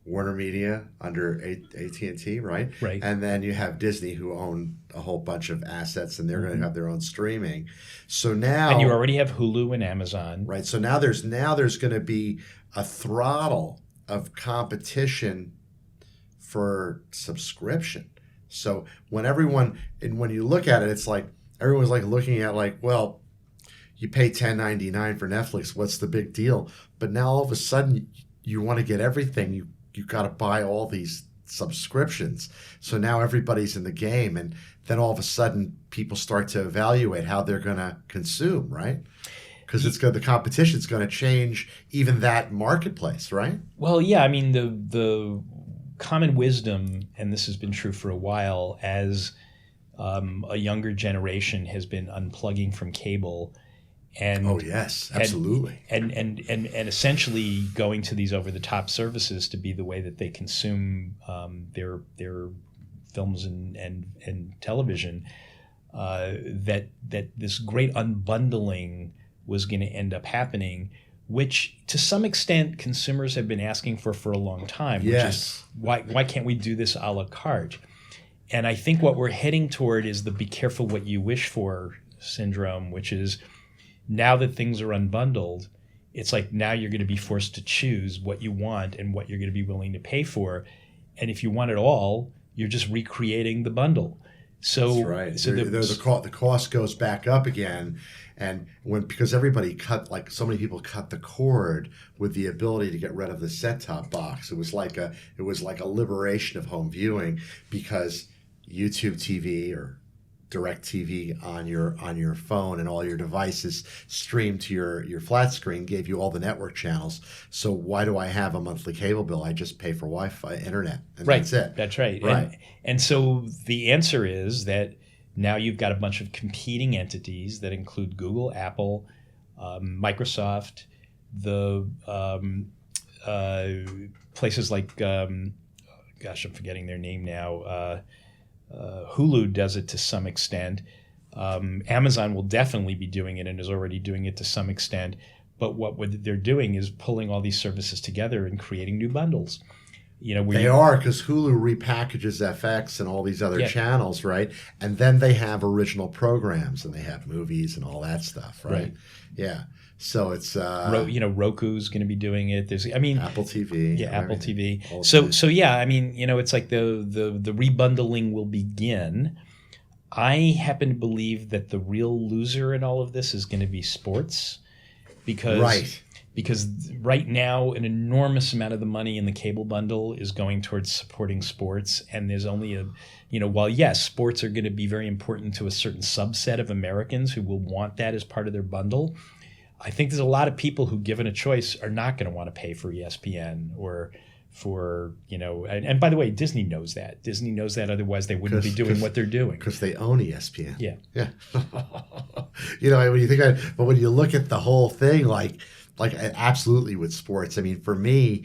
Warner Media under AT&T, right? Right. And then you have Disney, who own a whole bunch of assets, and they're going to have their own streaming. So now, and you already have Hulu and Amazon, right? So now there's going to be a throttle of competition for subscription. So when you look at it, it's like everyone's like looking at like, well, you pay $10.99 for Netflix. What's the big deal? But now all of a sudden, you want to get everything. You got to buy all these subscriptions. So now everybody's in the game, and then all of a sudden people start to evaluate how they're going to consume, right? Because the competition's going to change even that marketplace, right? Well, yeah. I mean, the common wisdom, and this has been true for a while, as a younger generation has been unplugging from cable. And oh yes, absolutely. And essentially going to these over-the-top services to be the way that they consume their films and television. That this great unbundling was going to end up happening, which to some extent consumers have been asking for a long time. Yes. Which is why can't we do this a la carte? And I think what we're heading toward is the "be careful what you wish for" syndrome, which is, now that things are unbundled, it's like now you're going to be forced to choose what you want and what you're going to be willing to pay for. And if you want it all, you're just recreating the bundle. So, that's right. So the cost goes back up again. And because everybody so many people cut the cord with the ability to get rid of the set-top box. It was like a liberation of home viewing, because YouTube TV or DirecTV on your phone and all your devices streamed to your flat screen, gave you all the network channels. So why do I have a monthly cable bill? I just pay for Wi-Fi, internet, and right. That's it. That's right. Right. And so the answer is that now you've got a bunch of competing entities that include Google, Apple, Microsoft, the places like, gosh, I'm forgetting their name now. Hulu does it to some extent. Amazon will definitely be doing it and is already doing it to some extent. But what they're doing is pulling all these services together and creating new bundles. They are, because Hulu repackages FX and all these other channels, right? And then they have original programs and they have movies and all that stuff, right? Yeah. So it's Roku's going to be doing it. Apple TV. Yeah, Apple TV. So yeah, it's like the rebundling will begin. I happen to believe that the real loser in all of this is going to be sports, because right now an enormous amount of the money in the cable bundle is going towards supporting sports, and there's only while yes, sports are going to be very important to a certain subset of Americans who will want that as part of their bundle, I think there's a lot of people who, given a choice, are not going to want to pay for ESPN or for, and by the way, Disney knows that. Disney knows that, otherwise they wouldn't be doing what they're doing. Because they own ESPN. Yeah. Yeah. When you think but when you look at the whole thing, like absolutely with sports, for me,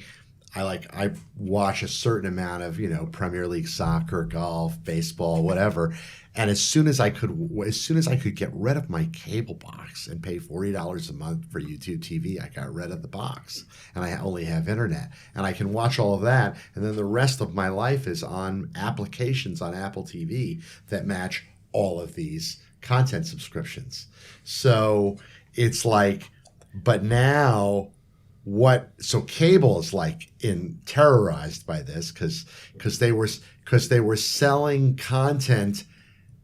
I watch a certain amount of, Premier League soccer, golf, baseball, whatever. And as soon as I could get rid of my cable box and pay $40 a month for YouTube TV, I got rid of the box, and I only have internet, and I can watch all of that. And then the rest of my life is on applications on Apple TV that match all of these content subscriptions. So it's like, but now so cable is terrorized by this because they were selling content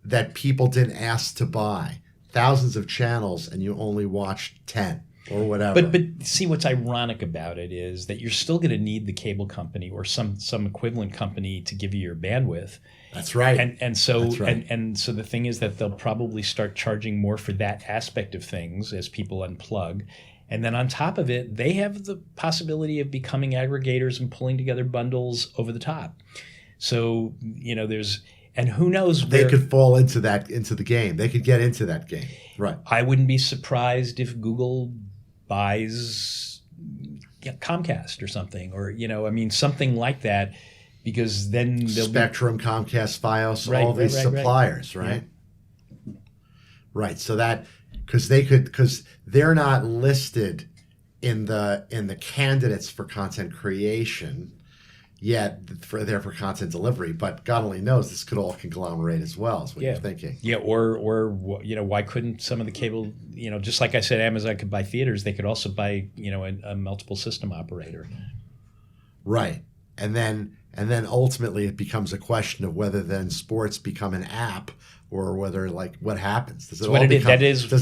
that people didn't ask to buy. Thousands of channels, and you only watched 10 or whatever. But see, what's ironic about it is that you're still going to need the cable company or some equivalent company to give you your bandwidth. That's right. And so the thing is that they'll probably start charging more for that aspect of things as people unplug. And then on top of it, they have the possibility of becoming aggregators and pulling together bundles over the top. So, and who knows they could fall into the game. They could get into that game. Right. I wouldn't be surprised if Google buys Comcast or something, or something like that, because then they'll Spectrum, Comcast, Fios, all these suppliers, right? Yeah. Right. So that because they're not listed in the candidates for content creation yet for content delivery, but God only knows this could all conglomerate as well, is what you're thinking. Yeah, or why couldn't some of the cable, just like I said, Amazon could buy theaters, they could also buy, a multiple system operator. Right. And then ultimately it becomes a question of whether then sports become an app or whether what happens. Does it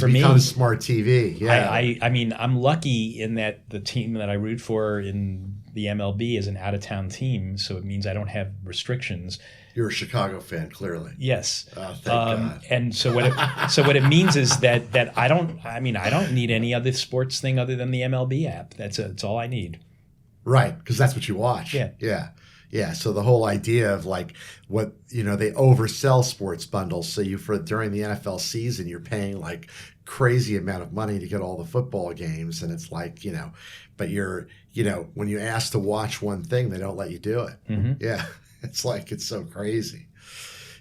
become smart TV? Yeah. I'm lucky in that the team that I root for in the MLB is an out-of-town team, so it means I don't have restrictions. You're a Chicago fan, clearly. Yes. Oh, thank God. And so what it means is that I don't need any other sports thing other than the MLB app. That's all I need. Right, because that's what you watch. Yeah. Yeah. Yeah, so the whole idea of they oversell sports bundles. So during the NFL season, you're paying crazy amount of money to get all the football games, and it's but you're when you ask to watch one thing, they don't let you do it. Mm-hmm. Yeah, it's so crazy.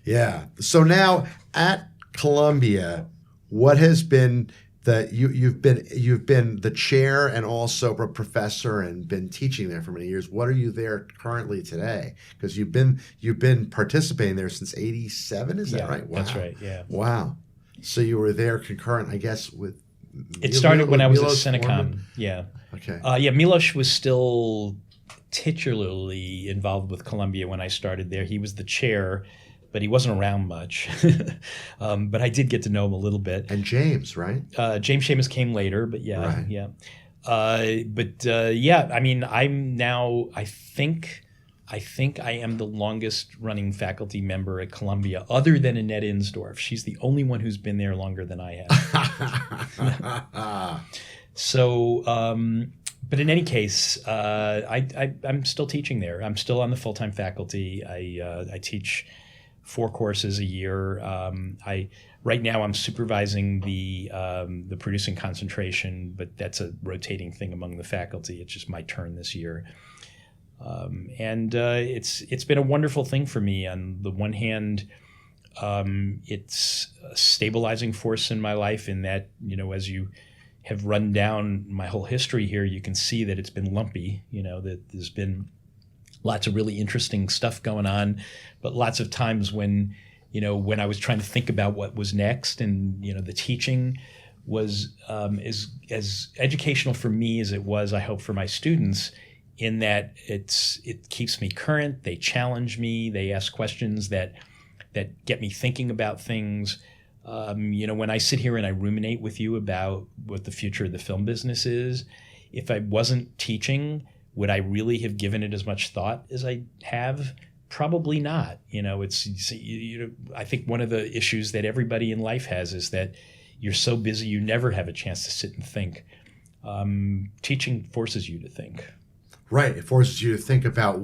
Yeah. So now at Columbia, what has been you've been the chair and also a professor and been teaching there for many years. What are you there currently today? Because you've been participating there since '87. Is that right? Wow. That's right. Yeah. Wow. So you were there concurrent, I guess, with. It started when I was at Cinecom. Yeah. Okay. Milos was still titularly involved with Columbia when I started there. He was the chair, but he wasn't around much. But I did get to know him a little bit. And James, right? James Seamus came later, but yeah, right. Yeah. I'm now, I think I am the longest running faculty member at Columbia, other than Annette Insdorf. She's the only one who's been there longer than I have. So, but in any case, I'm still teaching there. I'm still on the full-time faculty. I teach 4 courses a year. Right now I'm supervising the producing concentration, but that's a rotating thing among the faculty. It's just my turn this year. It's been a wonderful thing for me. On the one hand, it's a stabilizing force in my life in that, as you have run down my whole history here, you can see that it's been lumpy, that there's been lots of really interesting stuff going on, but lots of times when I was trying to think about what was next, and, the teaching was as educational for me as it was, I hope, for my students, in that it keeps me current. They challenge me. They ask questions that get me thinking about things. When I sit here and I ruminate with you about what the future of the film business is, if I wasn't teaching, would I really have given it as much thought as I have? Probably not. I think one of the issues that everybody in life has is that you're so busy you never have a chance to sit and think. Teaching forces you to think. Right. It forces you to think about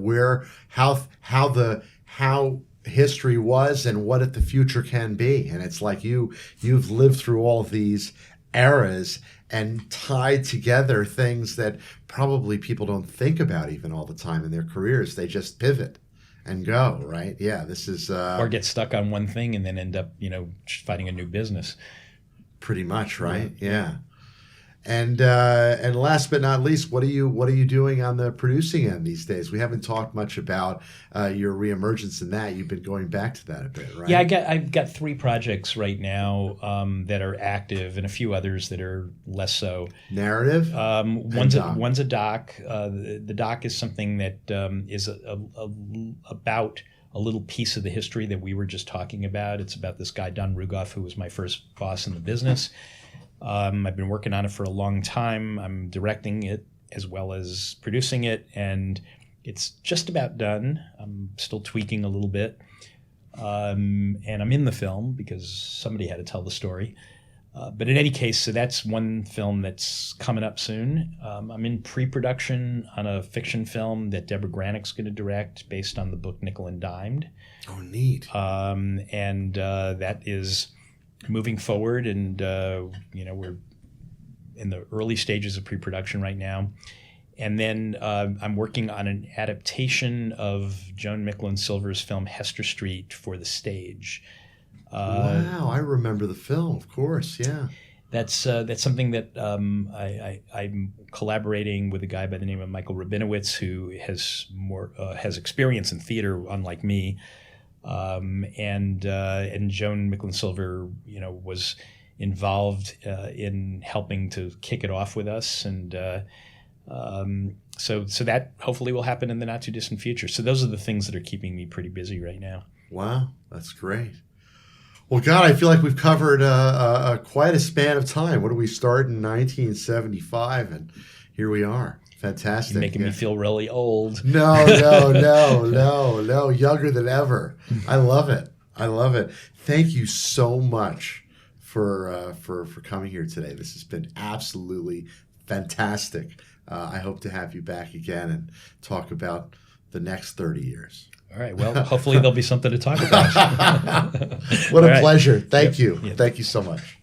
how history was and what the future can be. And it's like you've lived through all of these eras and tied together things that probably people don't think about even all the time in their careers. They just pivot and go, right? Yeah, this is or get stuck on one thing and then end up, finding a new business. Pretty much, right? Yeah. And last but not least, what are you doing on the producing end these days? We haven't talked much about your reemergence in that. You've been going back to that a bit, right? Yeah, I've got 3 projects right now that are active, and a few others that are less so. Narrative. One's a doc. The doc is something that is about a little piece of the history that we were just talking about. It's about this guy Don Rugoff, who was my first boss in the business. I've been working on it for a long time. I'm directing it as well as producing it, and it's just about done. I'm still tweaking a little bit. And I'm in the film because somebody had to tell the story. But in any case, so that's one film that's coming up soon. I'm in pre-production on a fiction film that Deborah Granick's going to direct based on the book Nickel and Dimed. Oh, neat. That is moving forward, and we're in the early stages of pre-production right now. And then I'm working on an adaptation of Joan Micklin Silver's film Hester Street for the stage. Wow, I remember the film, of course. Yeah, that's something that I'm collaborating with a guy by the name of Michael Rabinowitz, who has experience in theater, unlike me. And Joan Micklin Silver, was involved in helping to kick it off with us, and so that hopefully will happen in the not too distant future. So those are the things that are keeping me pretty busy right now. Wow, that's great. Well, God, I feel like we've covered quite a span of time. What did we start in 1975, and here we are. Fantastic. You're making me feel really old. No, younger than ever. I love it. Thank you so much for coming here today. This has been absolutely fantastic. I hope to have you back again and talk about the next 30 years. All right. Well, hopefully there'll be something to talk about. What a pleasure. Thank you. Thank you so much.